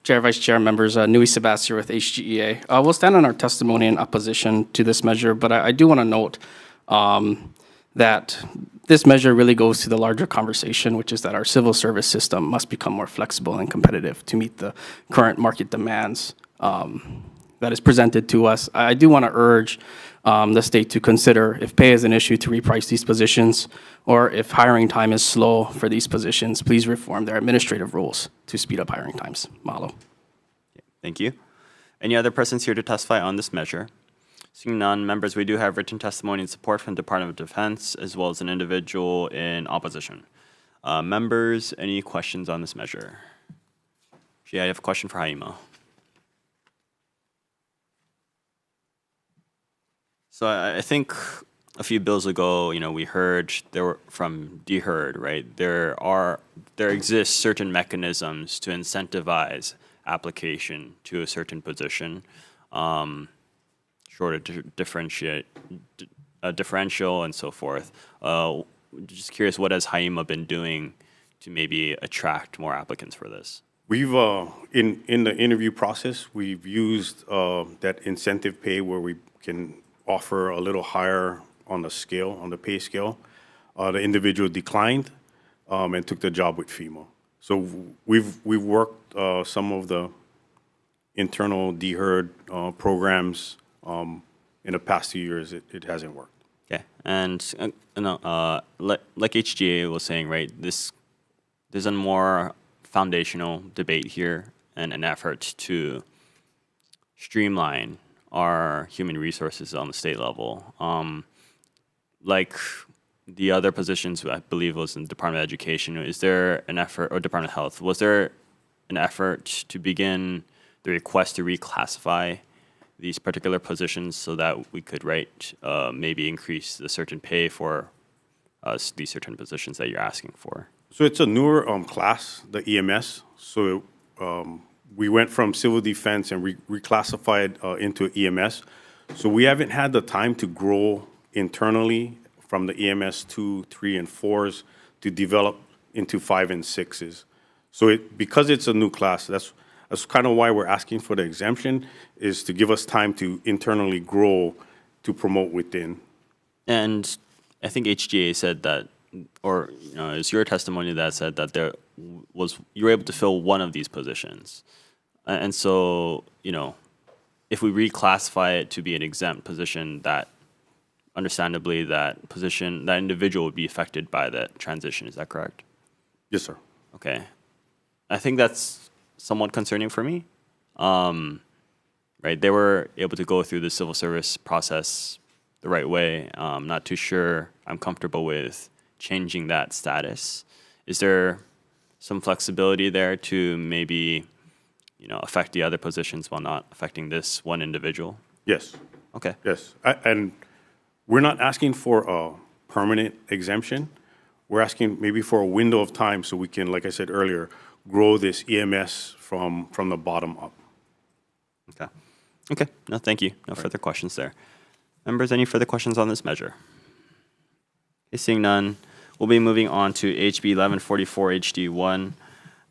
Chair, Vice Chair, members, Nui Sebastian with HGEA. We'll stand on our testimony in opposition to this measure, but I do want to note that this measure really goes to the larger conversation, which is that our civil service system must become more flexible and competitive to meet the current market demands that is presented to us. I do want to urge the state to consider if pay is an issue to reprice these positions, or if hiring time is slow for these positions, please reform their administrative rules to speed up hiring times. Mahalo. Thank you. Any other persons here to testify on this measure? Seeing none, members, we do have written testimony in support from the Department of Defense, as well as an individual in opposition. Members, any questions on this measure? I have a question for HAIMA. So I think a few bills ago, we heard from DHERD, right? There exist certain mechanisms to incentivize application to a certain position, short of differential and so forth. Just curious, what has HAIMA been doing to maybe attract more applicants for this? We've, in the interview process, we've used that incentive pay where we can offer a little higher on the scale, on the pay scale. The individual declined and took the job with FEMA. So we've worked some of the internal DHERD programs. In the past 2 years, it hasn't worked. Okay, and like HGA was saying, right, there's a more foundational debate here and an effort to streamline are human resources on the state level. Like the other positions, I believe was in the Department of Education, is there an effort, or Department of Health, was there an effort to begin the request to reclassify these particular positions so that we could maybe increase the certain pay for these certain positions that you're asking for? So it's a newer class, the EMS. So we went from civil defense and reclassified into EMS. So we haven't had the time to grow internally from the EMS 2, 3, and 4s to develop into 5 and 6s. So because it's a new class, that's kind of why we're asking for the exemption, is to give us time to internally grow to promote within. And I think HGA said that, or it's your testimony that said that you were able to fill one of these positions. And so, if we reclassify it to be an exempt position, that understandably that individual would be affected by that transition. Is that correct? Yes, sir. Okay. I think that's somewhat concerning for me. Right? They were able to go through the civil service process the right way. I'm not too sure I'm comfortable with changing that status. Is there some flexibility there to maybe, affect the other positions while not affecting this one individual? Yes. Okay. Yes. And we're not asking for a permanent exemption. We're asking maybe for a window of time so we can, like I said earlier, grow this EMS from the bottom up. Okay. Okay. No, thank you. No further questions there. Members, any further questions on this measure? Okay, seeing none, we'll be moving on to HB 1144 HD1.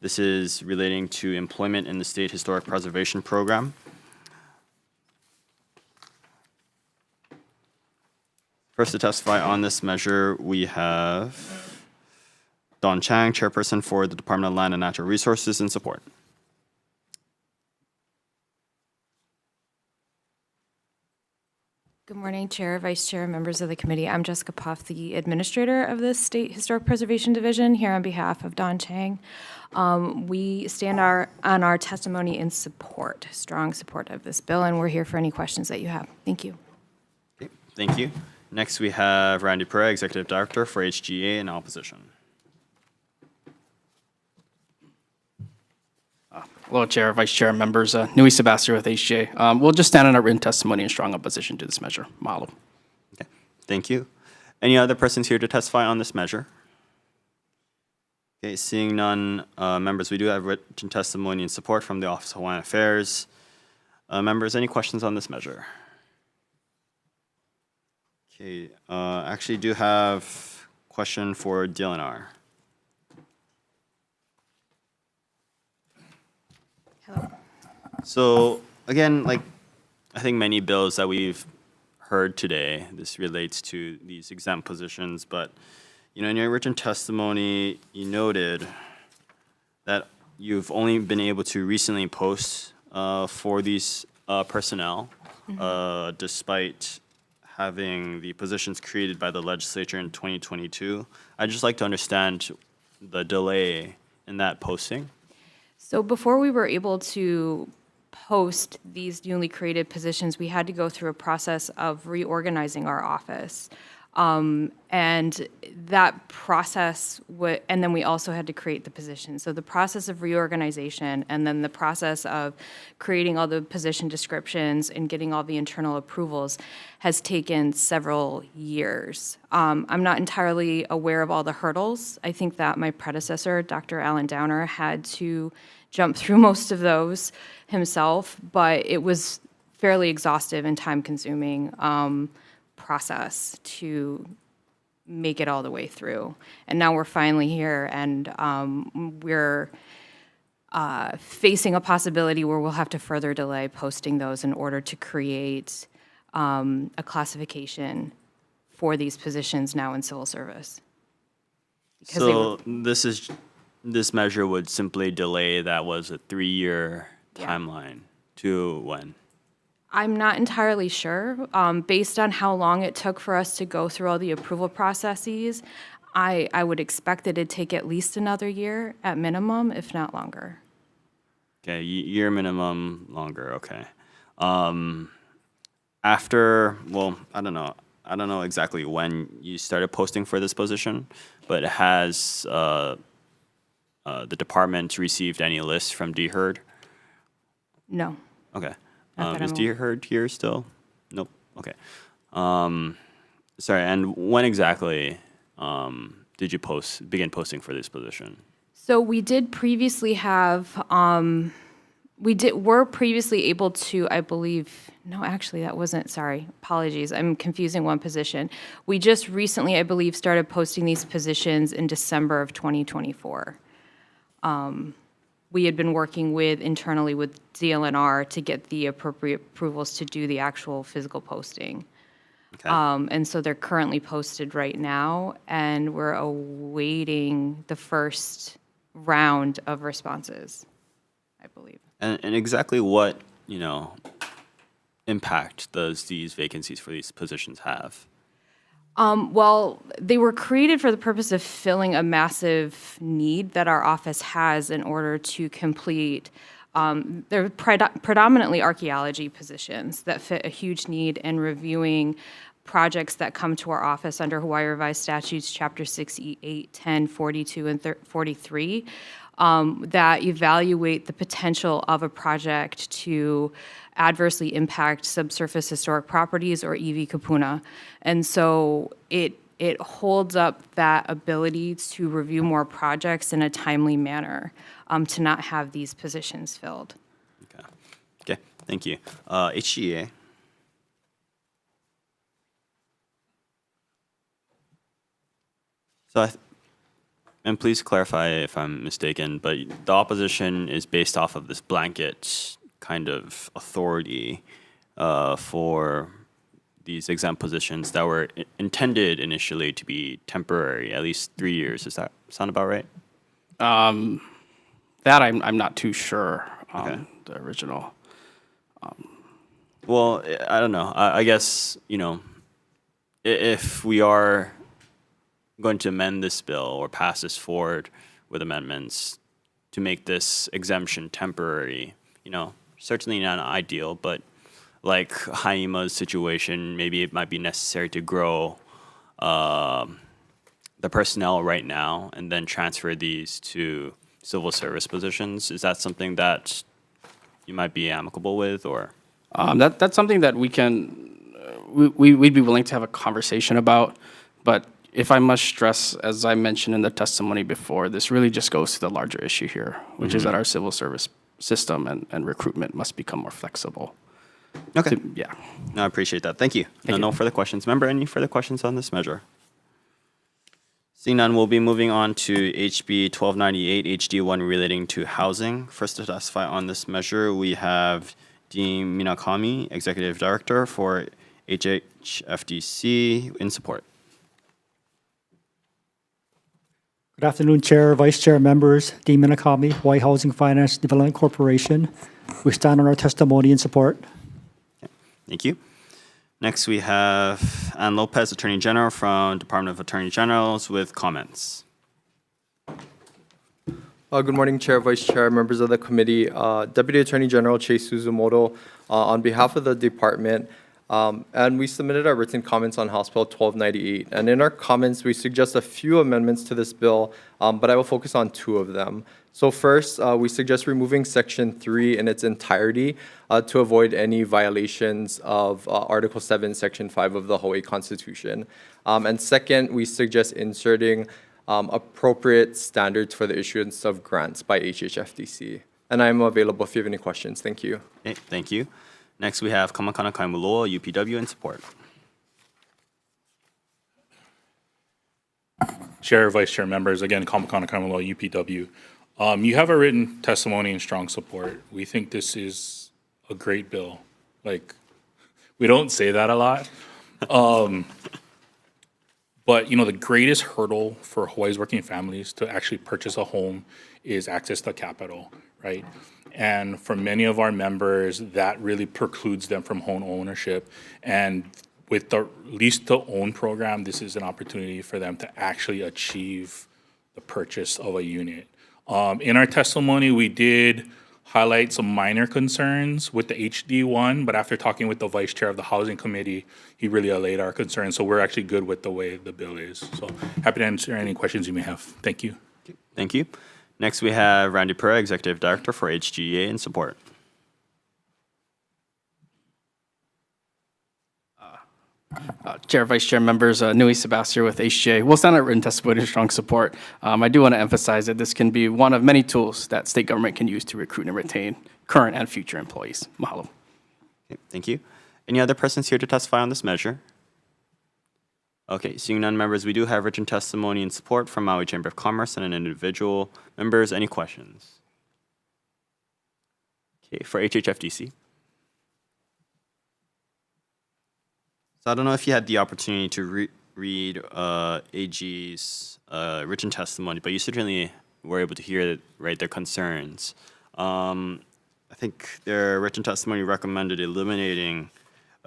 This is relating to employment in the State Historic Preservation Program. First to testify on this measure, we have Dawn Chang, Chairperson for the Department of Land and Natural Resources, in support. Good morning, Chair, Vice Chair, members of the committee. I'm Jessica Puff, the Administrator of the State Historic Preservation Division, here on behalf of Dawn Chang. We stand on our testimony in support, strong support of this bill, and we're here for any questions that you have. Thank you. Okay, thank you. Next, we have Randy Pereira, Executive Director for HGA, in opposition. Hello, Chair, Vice Chair, members. Nui Sebastian with HGA. We'll just stand on our written testimony in strong opposition to this measure. Mahalo. Okay, thank you. Any other persons here to testify on this measure? Okay, seeing none, members, we do have written testimony in support from the Office of Hawaiian Affairs. Members, any questions on this measure? Okay, actually do have a question for DLNR. Hello. So again, I think many bills that we've heard today, this relates to these exempt positions, but in your written testimony, you noted that you've only been able to recently post for these personnel, despite having the positions created by the legislature in 2022. I'd just like to understand the delay in that posting. So before we were able to post these newly created positions, we had to go through a process of reorganizing our office. And that process and then we also had to create the position. So the process of reorganization and then the process of creating all the position descriptions and getting all the internal approvals has taken several years. I'm not entirely aware of all the hurdles. I think that my predecessor, Dr. Alan Downer, had to jump through most of those himself, but it was fairly exhaustive and time-consuming process to make it all the way through. And now we're finally here, and we're facing a possibility where we'll have to further delay posting those in order to create a classification for these positions now in civil service. So this measure would simply delay that was a 3-year timeline to when? I'm not entirely sure. Based on how long it took for us to go through all the approval processes, I would expect that it'd take at least another year at minimum, if not longer. Okay, year minimum, longer, okay. after, well, I don't know. I don't know exactly when you started posting for this position, but has the department received any lists from DHERD? No. Okay. Not that Is I'm aware. DHERD here still? Nope. Okay. Sorry, and when exactly did you begin posting for this position? So we did previously have, were previously able to, I believe, no, actually, that wasn't, sorry, apologies, I'm confusing one position. We just recently, I believe, started posting these positions in December of 2024. We had been working internally with DLNR to get the appropriate approvals to do the actual physical posting. Okay. And so they're currently posted right now, and we're awaiting the first round of responses, I believe. And exactly what, impact does these vacancies for these positions have? Well, they were created for the purpose of filling a massive need that our office has in order to complete. They're predominantly archaeology positions that fit a huge need in reviewing projects that come to our office under Hawaii Revised Statutes, Chapter 68, 10, 42, and 43, that evaluate the potential of a project to adversely impact subsurface historic properties or EV Kapuna. And so it holds up that ability to review more projects in a timely manner, to not have these positions filled. Okay, thank you. HGA. So, and please clarify if I'm mistaken, but the opposition is based off of this blanket kind of authority for these exempt positions that were intended initially to be temporary, at least 3 years. Does that sound about right? That I'm not too sure on Okay. the original. Well, I don't know. I guess, if we are going to amend this bill or pass this forward with amendments to make this exemption temporary, certainly not ideal, but like Haima's situation, maybe it might be necessary to grow the personnel right now and then transfer these to civil service positions. Is that something that you might be amicable with, or? That's something that we can, we'd be willing to have a conversation about, but if I must stress, as I mentioned in the testimony before, this really just goes to the larger issue here, which is that our civil service system and recruitment must become more flexible. Okay. Yeah. No, I appreciate that. Thank you. No further questions. Member, any further questions on this measure? Seeing none, we'll be moving on to HB 1298, HD1 relating to housing. First to testify on this measure, we have Dean Minakami, Executive Director for HHFDC, in support. Good afternoon, Chair, Vice Chair, members. Dean Minakami, Hawaii Housing Finance Development Corporation. We stand on our testimony in support. Thank you. Next, we have Ann Lopez, Attorney General from Department of Attorney Generals, with comments. Good morning, Chair, Vice Chair, members of the committee. Deputy Attorney General Chase Suzumoto, on behalf of the department, and we submitted our written comments on House Bill 1298. And in our comments, we suggest a few amendments to this bill, but I will focus on two of them. So first, we suggest removing Section 3 in its entirety to avoid any violations of Article 7, Section 5 of the Hawaii Constitution. And second, we suggest inserting appropriate standards for the issuance of grants by HHFDC. And I'm available if you have any questions. Thank you. Okay, thank you. Next, we have Kamakana Kaimuloa, UPW, in support. Chair, Vice Chair, members, again, Kamakana Kaimuloa, UPW. You have a written testimony in strong support. We think this is a great bill. Like, we don't say that a lot. But, the greatest hurdle for Hawaii's working families to actually purchase a home is access to capital, right? And for many of our members, that really precludes them from home ownership. And with the lease-to-own program, this is an opportunity for them to actually achieve the purchase of a unit. In our testimony, we did highlight some minor concerns with the HD one, but after talking with the vice chair of the housing committee, he really allayed our concerns. So we're actually good with the way the bill is. So happy to answer any questions you may have. Thank you. Thank you. Next, we have Randy Pura, Executive Director for HGEA, in support. Chair, Vice Chair, members, Nui Sebastian with HGA. We'll stand at written testimony in strong support. I do want to emphasize that this can be one of many tools that state government can use to recruit and retain current and future employees. Mahalo. Okay, thank you. Any other persons here to testify on this measure? Okay, seeing none, members, we do have written testimony in support from Maui Chamber of Commerce and an individual. Members, any questions? Okay, for HHFDC. So I don't know if you had the opportunity to read AG's written testimony, but you certainly were able to hear their concerns. I think their written testimony recommended eliminating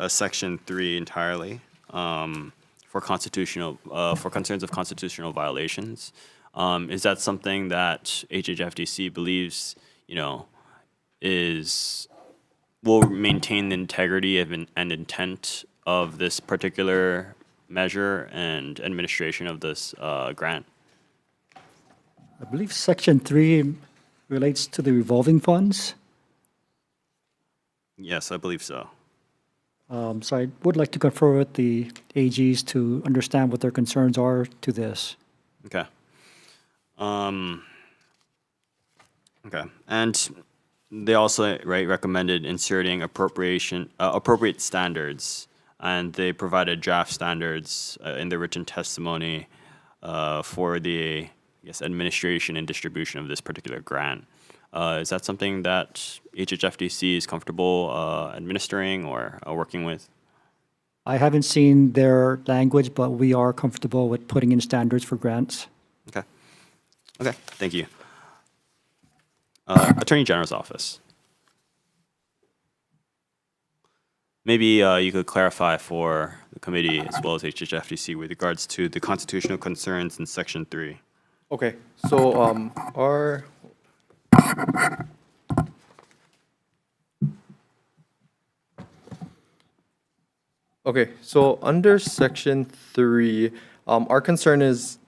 Section 3 entirely for concerns of constitutional violations. Is that something that HHFDC believes, will maintain the integrity and intent of this particular measure and administration of this grant? I believe Section 3 relates to the revolving funds. Yes, I believe so. So I would like to confer with the AGs to understand what their concerns are to this. Okay. Okay, and they also recommended inserting appropriate standards, and they provided draft standards in the written testimony for the administration and distribution of this particular grant. Is that something that HHFDC is comfortable administering or working with? I haven't seen their language, but we are comfortable with putting in standards for grants. Okay. Okay, thank you. Attorney General's office. Maybe you could clarify for the committee as well as HHFDC with regards to the constitutional concerns in Section 3. Okay, so under Section 3, our concern is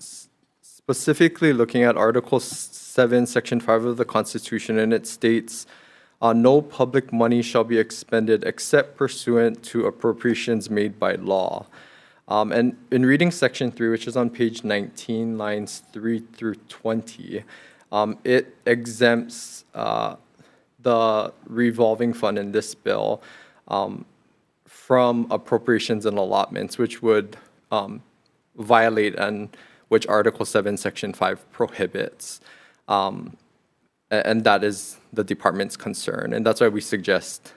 specifically looking at Article 7, Section 5 of the Constitution, and it states, no public money shall be expended except pursuant to appropriations made by law. And in reading Section 3, which is on page 19, lines 3 through 20, it exempts the revolving fund in this bill from appropriations and allotments, which would violate and which Article 7, Section 5 prohibits. And that is the department's concern. And that's why we suggest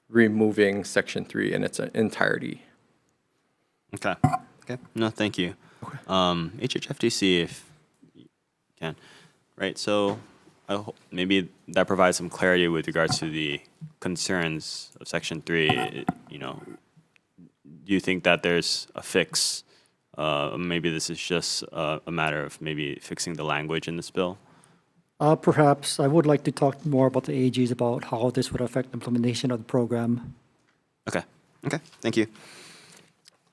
removing Section 3 in its entirety. Okay. Okay. No, thank you. Okay. HHFDC, if you can. Right. So maybe that provides some clarity with regards to the concerns of Section 3. Do you think that there's a fix? Maybe this is just a matter of maybe fixing the language in this bill? Perhaps I would like to talk more about the AGs about how this would affect implementation of the program. Okay. Okay. Thank you.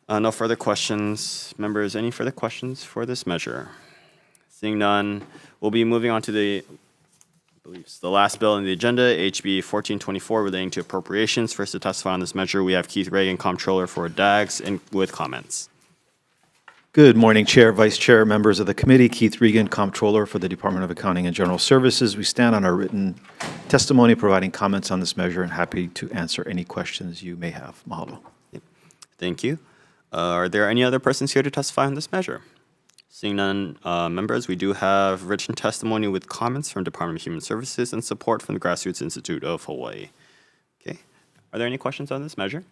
No further questions. Members, any further questions for this measure? Seeing none, we'll be moving on to the last bill on the agenda, HB 1424, relating to appropriations. First to testify on this measure, we have Keith Reagan, Comptroller for DAGS, and with comments. Good morning, Chair, Vice Chair, members of the committee. Keith Regan, Comptroller for the Department of Accounting and General Services. We stand on our written testimony providing comments on this measure and happy to answer any questions you may have. Mahalo. Thank you. Are there any other persons here to testify on this measure? Seeing none, members, we do have written testimony with comments from Department of Human Services and support from the Grassroots Institute of Hawaii. Okay. Are there any questions on this measure?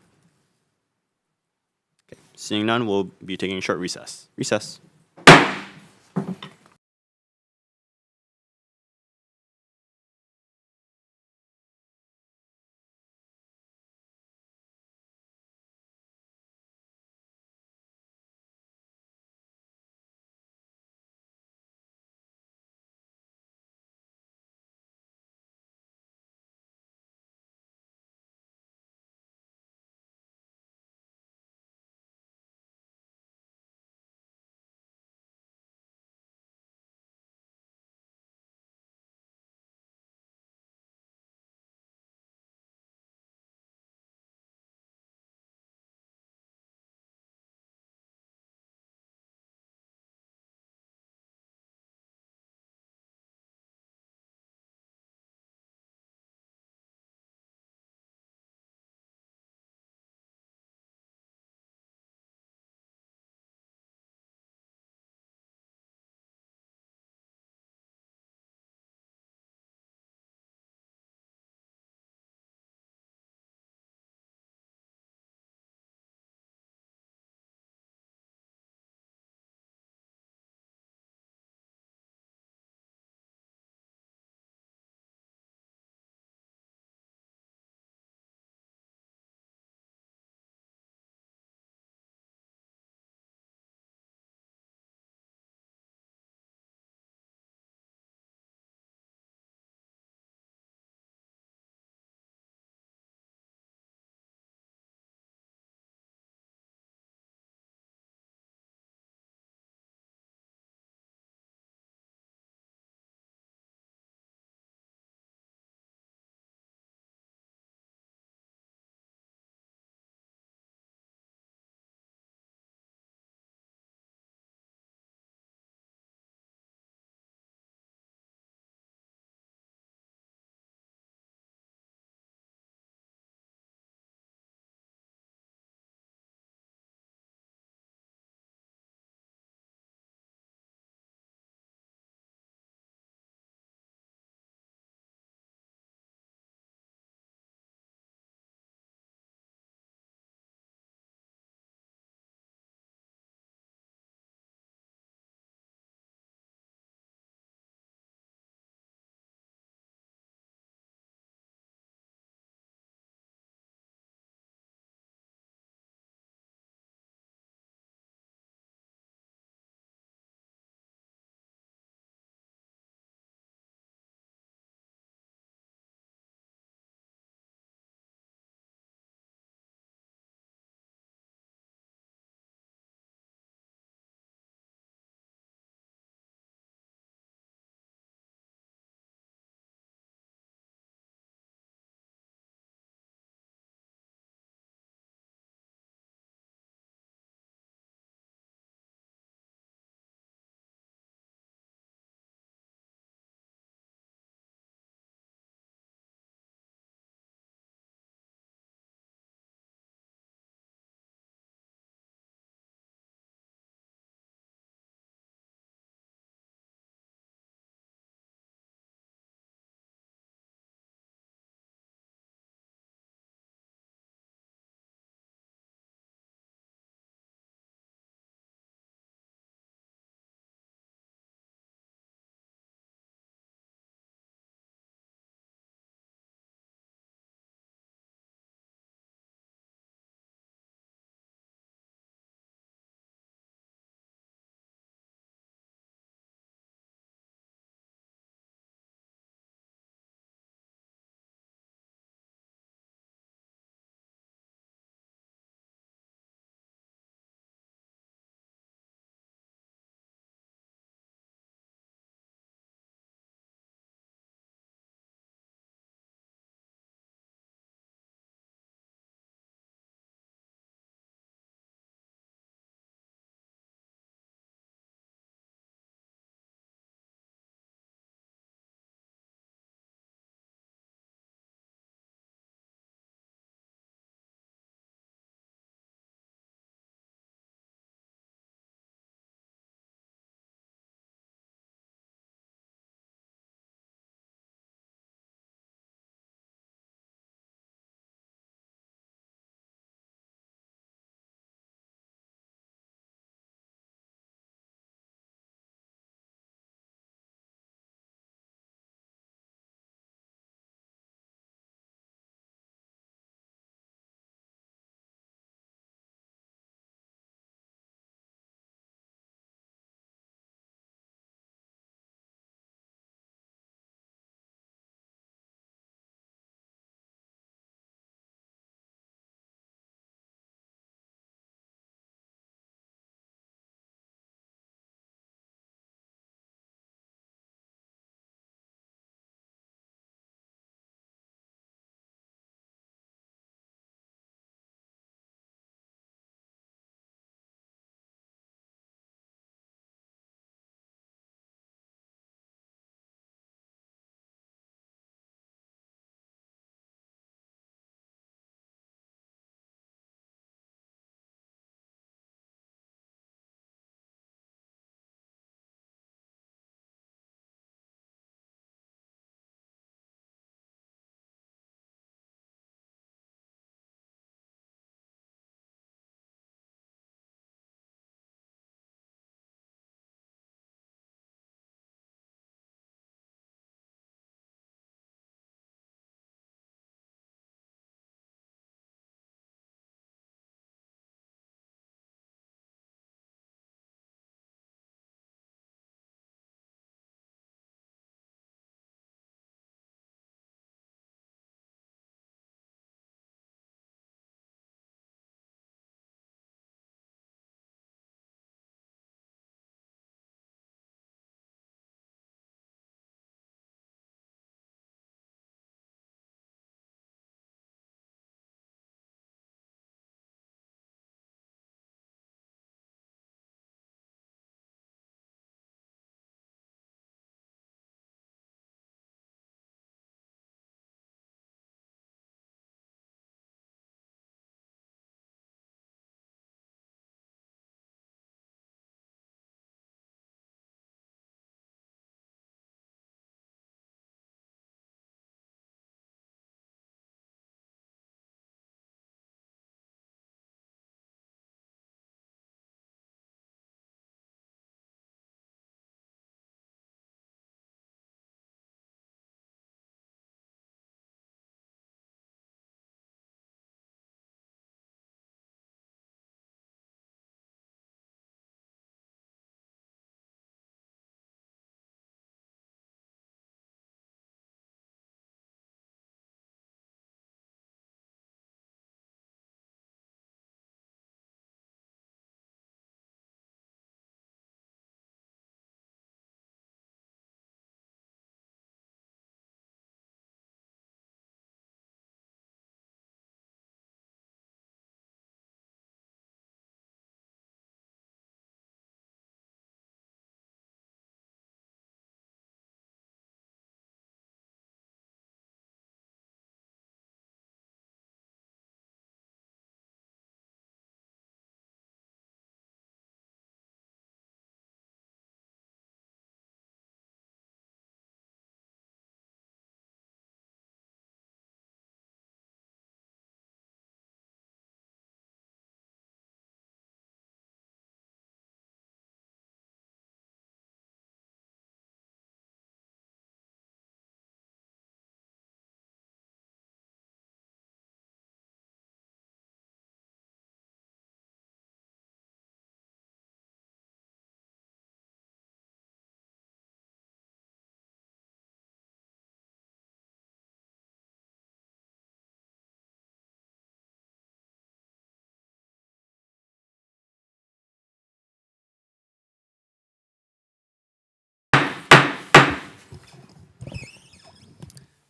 Okay. Seeing none, we'll be taking a short recess. Recess.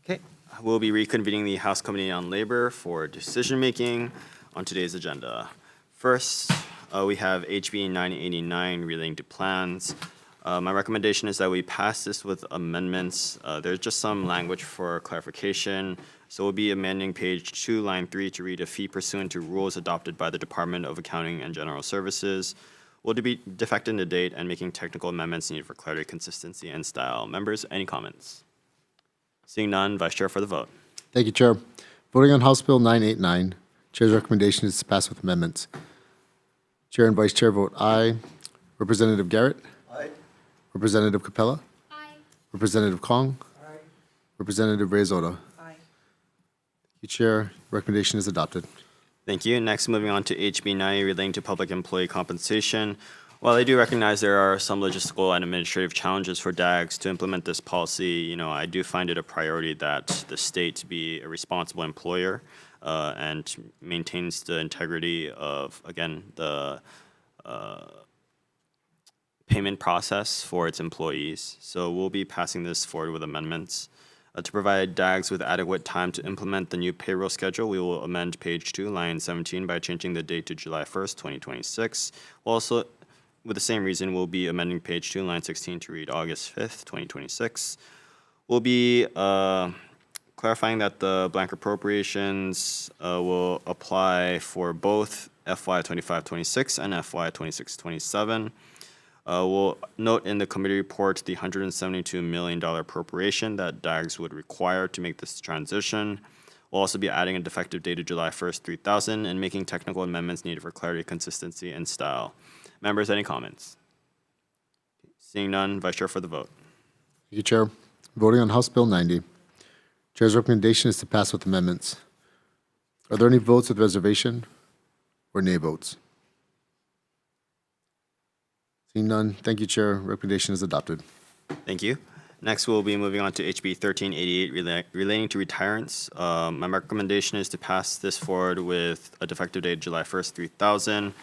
Okay, we'll be reconvening the House Committee on Labor for decision-making on today's agenda. First, we have HB 989 relating to plans. My recommendation is that we pass this with amendments. There's just some language for clarification. So we'll be amending page 2, line 3 to read a fee pursuant to rules adopted by the Department of Accounting and General Services. We'll be defecting the date and making technical amendments needed for clarity, consistency, and style. Members, any comments? Seeing none, Vice Chair for the vote. Thank you, Chair. Voting on House Bill 989, Chair's recommendation is to pass with amendments. Chair and Vice Chair vote aye. Representative Garrett? Aye. Representative Capella? Aye. Representative Kong? Aye. Representative Reyes-Oda? Aye. Thank you, Chair. Recommendation is adopted. Thank you. Next, moving on to HB 90 relating to public employee compensation. While I do recognize there are some logistical and administrative challenges for DAGs to implement this policy, I do find it a priority that the state be a responsible employer and maintains the integrity of, again, the payment process for its employees. So we'll be passing this forward with amendments. To provide DAGs with adequate time to implement the new payroll schedule, we will amend page 2, line 17 by changing the date to July 1st, 2026. We'll also, with the same reason, we'll be amending page 2, line 16 to read August 5th, 2026. We'll be clarifying that the blank appropriations will apply for both FY 25-26 and FY 26-27. We'll note in the committee report the $172 million appropriation that DAGs would require to make this transition. We'll also be adding a defective date of July 1st, 3000, and making technical amendments needed for clarity, consistency, and style. Members, any comments? Seeing none, Vice Chair for the vote. Thank you, Chair. Voting on House Bill 90. Chair's recommendation is to pass with amendments. Are there any votes with reservation or nay votes? Seeing none, thank you, Chair. Recommendation is adopted. Thank you. Next, we'll be moving on to HB 1388 relating to retirements. My recommendation is to pass this forward with a defective date July 1st, 3000.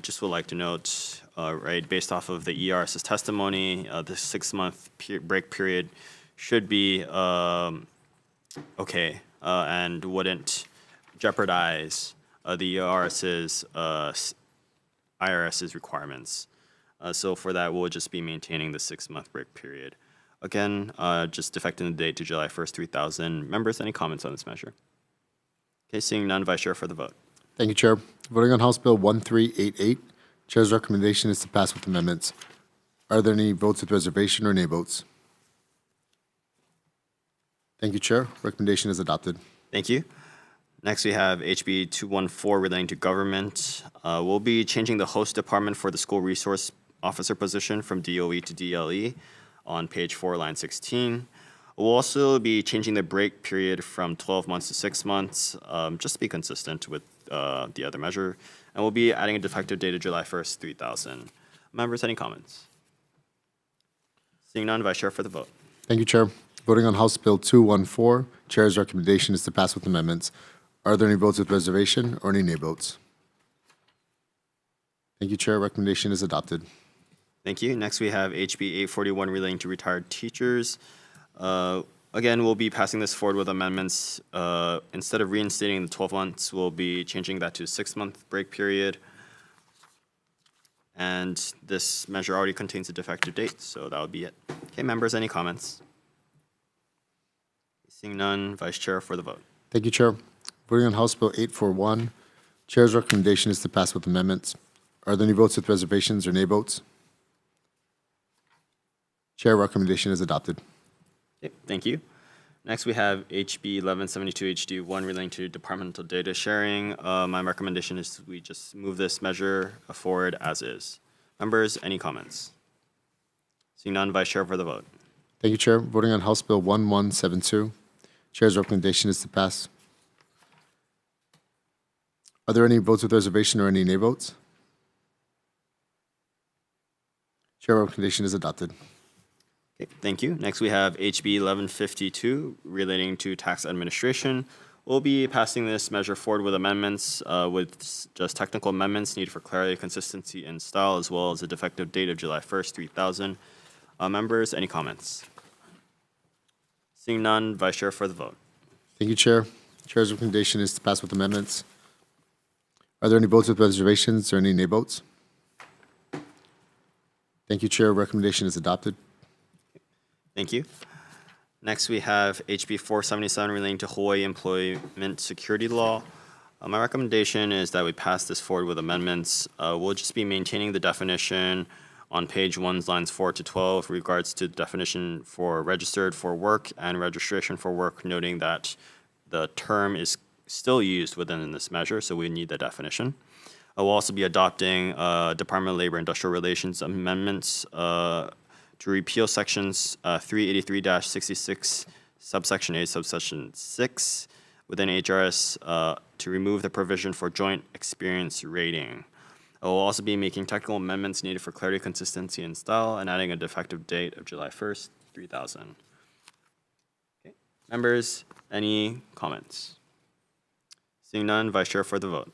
Just would like to note, based off of the ERS's testimony, the 6-month break period should be okay and wouldn't jeopardize the IRS's requirements. So for that, we'll just be maintaining the 6-month break period. Again, just defecting the date to July 1st, 3000. Members, any comments on this measure? Okay, seeing none, Vice Chair for the vote. Thank you, Chair. Voting on House Bill 1388, Chair's recommendation is to pass with amendments. Are there any votes with reservation or nay votes? Thank you, Chair. Recommendation is adopted. Thank you. Next, we have HB 214 relating to government. We'll be changing the host department for the school resource officer position from DOE to DLE on page 4, line 16. We'll also be changing the break period from 12 months to 6 months, just to be consistent with the other measure. And we'll be adding a defective date of July 1st, 3000. Members, any comments? Seeing none, Vice Chair for the vote. Thank you, Chair. Voting on House Bill 214, Chair's recommendation is to pass with amendments. Are there any votes with reservation or any nay votes? Thank you, Chair. Recommendation is adopted. Thank you. Next, we have HB 841 relating to retired teachers. Again, we'll be passing this forward with amendments. Instead of reinstating the 12 months, we'll be changing that to a 6-month break period. And this measure already contains a defective date, so that would be it. Okay, members, any comments? Seeing none, Vice Chair for the vote. Thank you, Chair. Voting on House Bill 841, Chair's recommendation is to pass with amendments. Are there any votes with reservations or nay votes? Chair, recommendation is adopted. Okay, thank you. Next, we have HB 1172 HD1 relating to departmental data sharing. My recommendation is we just move this measure forward as is. Members, any comments? Seeing none, Vice Chair for the vote. Thank you, Chair. Voting on House Bill 1172, Chair's recommendation is to pass. Are there any votes with reservation or any nay votes? Chair, recommendation is adopted. Okay, thank you. Next, we have HB 1152 relating to tax administration. We'll be passing this measure forward with amendments, with just technical amendments needed for clarity, consistency, and style, as well as a defective date of July 1st, 3000. Members, any comments? Seeing none, Vice Chair for the vote. Thank you, Chair. Chair's recommendation is to pass with amendments. Are there any votes with reservations or any nay votes? Thank you, Chair. Recommendation is adopted. Thank you. Next, we have HB 477 relating to Hawaii Employment Security Law. My recommendation is that we pass this forward with amendments. We'll just be maintaining the definition on page 1, lines 4 to 12, regards to the definition for registered for work and registration for work, noting that the term is still used within this measure, so we need the definition. We'll also be adopting Department of Labor Industrial Relations amendments to repeal sections 383-66, subsection A, subsection 6 within HRS to remove the provision for joint experience rating. We'll also be making technical amendments needed for clarity, consistency, and style, and adding a effective date of July 1st, 3000. Okay. Members, any comments? Seeing none, Vice Chair for the vote.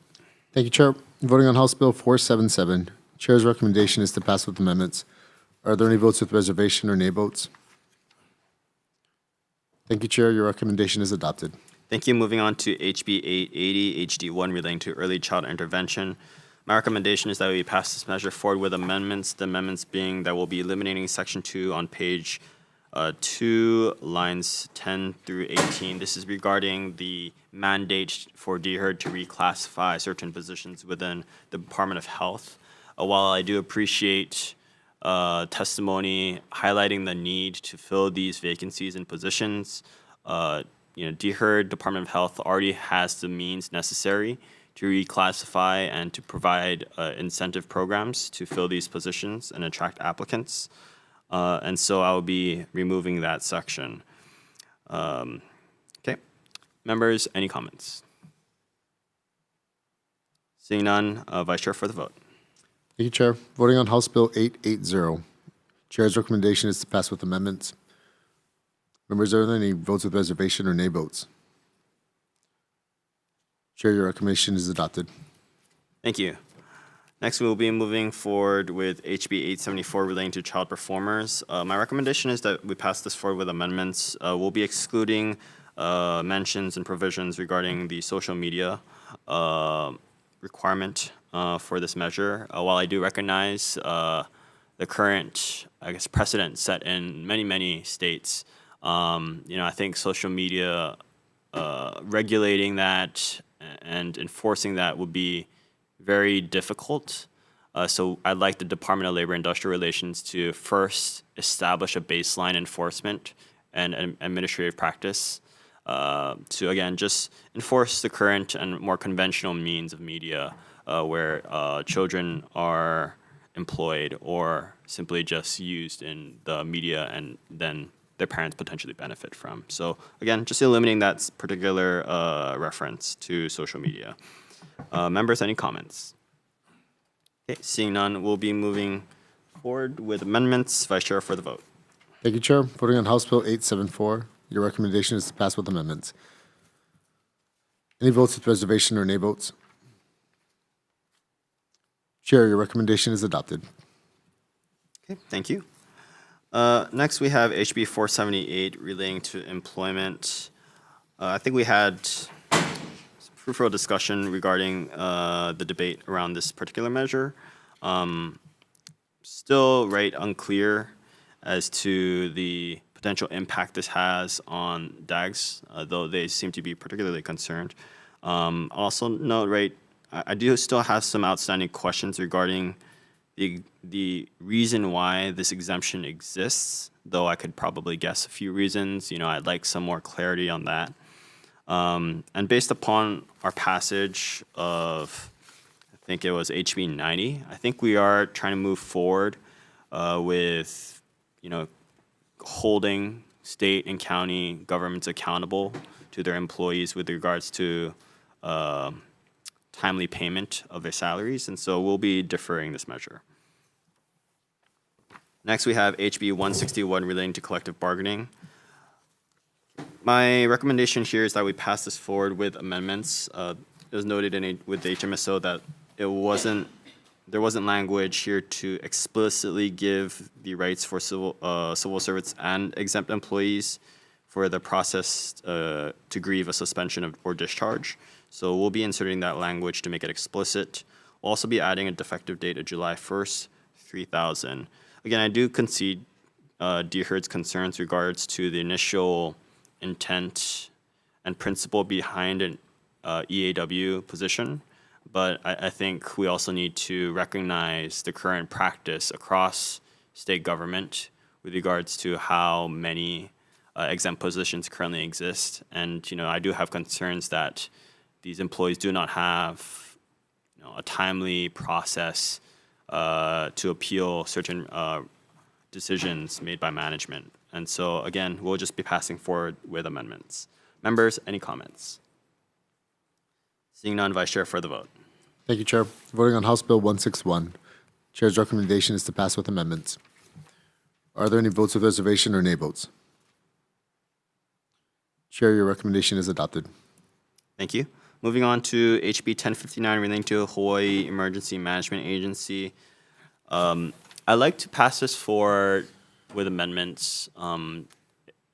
Thank you, Chair. Voting on House Bill 477. Chair's recommendation is to pass with amendments. Are there any votes with reservation or nay votes? Thank you, Chair. Your recommendation is adopted. Thank you. Moving on to HB 880, HD1 relating to early child intervention. My recommendation is that we pass this measure forward with amendments. The amendments being that we'll be eliminating section 2 on page 2, lines 10 through 18. This is regarding the mandate for DHERD to reclassify certain positions within the Department of Health. While I do appreciate testimony highlighting the need to fill these vacancies and positions, DHERD, Department of Health, already has the means necessary to reclassify and to provide incentive programs to fill these positions and attract applicants. And so I will be removing that section. Okay. Members, any comments? Seeing none, Vice Chair for the vote. Thank you, Chair. Voting on House Bill 880. Chair's recommendation is to pass with amendments. Members, are there any votes with reservation or nay votes? Chair, your recommendation is adopted. Thank you. Next, we will be moving forward with HB 874 relating to child performers. My recommendation is that we pass this forward with amendments. We'll be excluding mentions and provisions regarding the social media requirement for this measure. While I do recognize the current, precedent set in many states, I think social media regulating that and enforcing that would be very difficult. So I'd like the Department of Labor and Industrial Relations to first establish a baseline enforcement and administrative practice to, again, just enforce the current and more conventional means of media where children are employed or simply just used in the media and then their parents potentially benefit from. So again, just eliminating that particular reference to social media. Members, any comments? Okay, seeing none, we'll be moving forward with amendments. Vice Chair for the vote. Thank you, Chair. Voting on House Bill 874. Your recommendation is to pass with amendments. Any votes with reservation or nay votes? Chair, your recommendation is adopted. Okay, thank you. Next, we have HB 478 relating to employment. I think we had some fruitful discussion regarding the debate around this particular measure. Still, unclear as to the potential impact this has on DAGs, though they seem to be particularly concerned. Also note, I do still have some outstanding questions regarding the reason why this exemption exists, though I could probably guess a few reasons. I'd like some more clarity on that. And based upon our passage of, I think it was HB 90, I think we are trying to move forward with, holding state and county governments accountable to their employees with regards to timely payment of their salaries, and so we'll be deferring this measure. Next, we have HB 161 relating to collective bargaining. My recommendation here is that we pass this forward with amendments. It was noted with the HMSO that there wasn't language here to explicitly give the rights for civil servants and exempt employees for the process to grieve a suspension or discharge. So we'll be inserting that language to make it explicit. We'll also be adding a defective date of July 1st, 3000. Again, I do concede DHERD's concerns regards to the initial intent and principle behind an EAW position, but I think we also need to recognize the current practice across state government with regards to how many exempt positions currently exist. And, I do have concerns that these employees do not have, a timely process to appeal certain decisions made by management. And so, again, we'll just be passing forward with amendments. Members, any comments? Seeing none, Vice Chair, for the vote. Thank you, Chair. Voting on House Bill 161. Chair's recommendation is to pass with amendments. Are there any votes of reservation or nay votes? Chair, your recommendation is adopted. Thank you. Moving on to HB 1059 relating to Hawaii Emergency Management Agency. I'd like to pass this forward with amendments,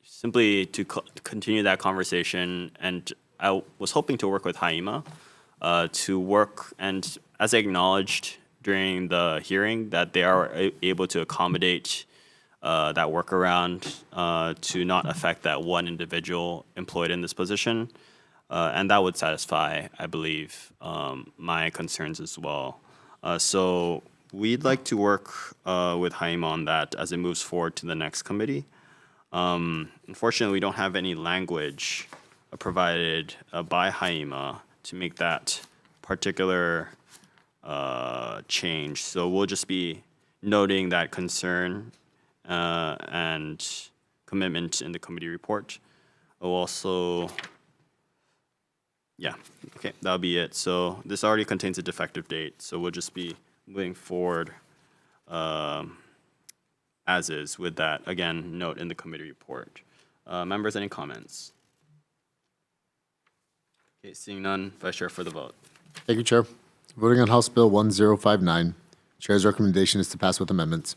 simply to continue that conversation. And I was hoping to work with HAIMA to work, and as I acknowledged during the hearing, that they are able to accommodate that workaround to not affect that one individual employed in this position. And that would satisfy, I believe, my concerns as well. So we'd like to work with HAIMA on that as it moves forward to the next committee. Unfortunately, we don't have any language provided by HAIMA to make that particular change. So we'll just be noting that concern and commitment in the committee report. We'll also, yeah, okay, that'll be it. So this already contains a defective date, so we'll just be moving forward as is with that, again, note in the committee report. Members, any comments? Okay, seeing none, Vice Chair for the vote. Thank you, Chair. Voting on House Bill 1059. Chair's recommendation is to pass with amendments.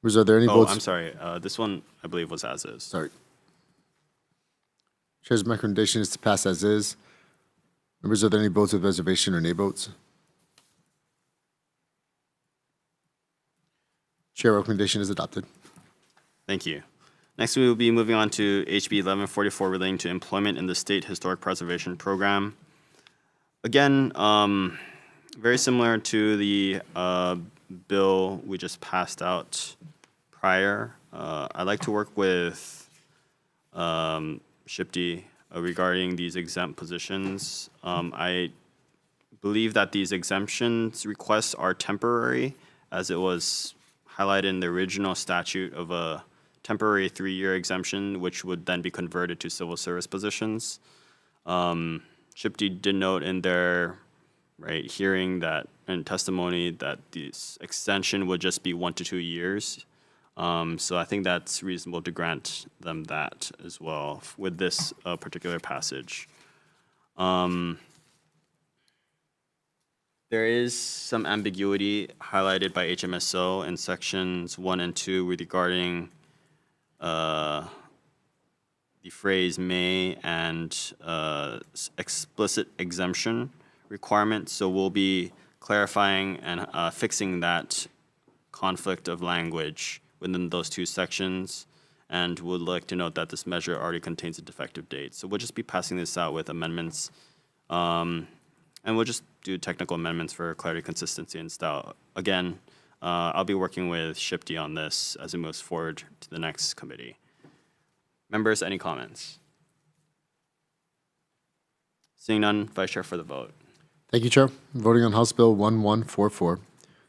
Members, are there any votes? I'm sorry, this one I believe was as is. Sorry. Chair's recommendation is to pass as is. Members, are there any votes with reservation or nay votes? Chair, recommendation is adopted. Thank you. Next, we will be moving on to HB 1144 relating to employment in the State Historic Preservation Program. Again, very similar to the bill we just passed out prior. I'd like to work with SHPD regarding these exempt positions. I believe that these exemptions requests are temporary, as it was highlighted in the original statute of a temporary 3-year exemption, which would then be converted to civil service positions. SHPD did note in their hearing that and testimony that this extension would just be 1 to 2 years. So I think that's reasonable to grant them that as well with this particular passage. There is some ambiguity highlighted by HMSO in sections 1 and 2 regarding the phrase may and explicit exemption requirements. So we'll be clarifying and fixing that conflict of language within those two sections, and would like to note that this measure already contains a defective date. So we'll just be passing this out with amendments, and we'll just do technical amendments for clarity, consistency, and style. Again, I'll be working with SHPD on this as it moves forward to the next committee. Members, any comments? Seeing none, Vice Chair for the vote. Thank you, Chair. Voting on House Bill 1144.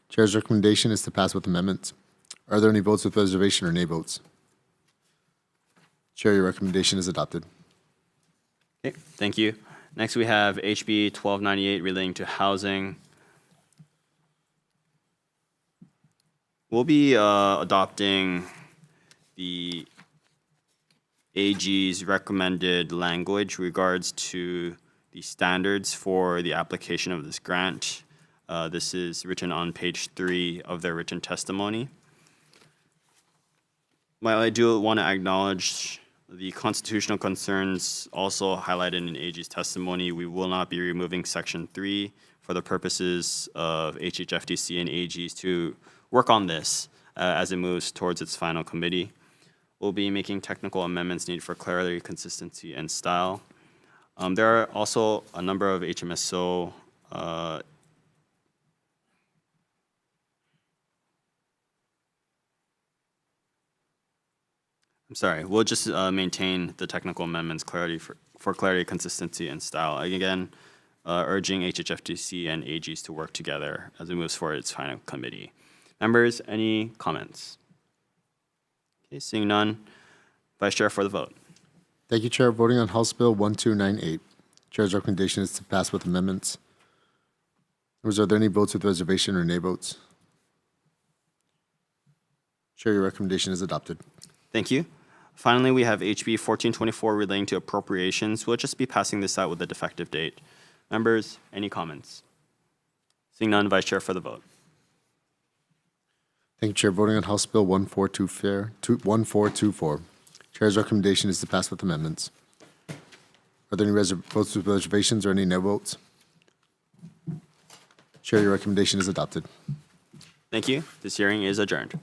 Chair's recommendation is to pass with amendments. Are there any votes with reservation or nay votes? Chair, your recommendation is adopted. Okay, thank you. Next, we have HB 1298 relating to housing. We'll be adopting the AG's recommended language regards to the standards for the application of this grant. This is written on page 3 of their written testimony. While I do want to acknowledge the constitutional concerns also highlighted in AG's testimony. We will not be removing Section 3 for the purposes of HHFTC and AGs to work on this as it moves towards its final committee. We'll be making technical amendments needed for clarity, consistency, and style. There are also a number of HMSO I'm sorry, we'll just maintain the technical amendments for clarity, consistency, and style. Again, urging HHFTC and AGs to work together as it moves forward its final committee. Members, any comments? Okay, seeing none, Vice Chair for the vote. Thank you, Chair. Voting on House Bill 1298. Chair's recommendation is to pass with amendments. Members, are there any votes with reservation or nay votes? Chair, your recommendation is adopted. Thank you. Finally, we have HB 1424 relating to appropriations. We'll just be passing this out with a defective date. Members, any comments? Seeing none, Vice Chair for the vote. Thank you, Chair. Voting on House Bill 1424. Chair's recommendation is to pass with amendments. Are there any votes with reservations or any no votes? Chair, your recommendation is adopted. Thank you. This hearing is adjourned.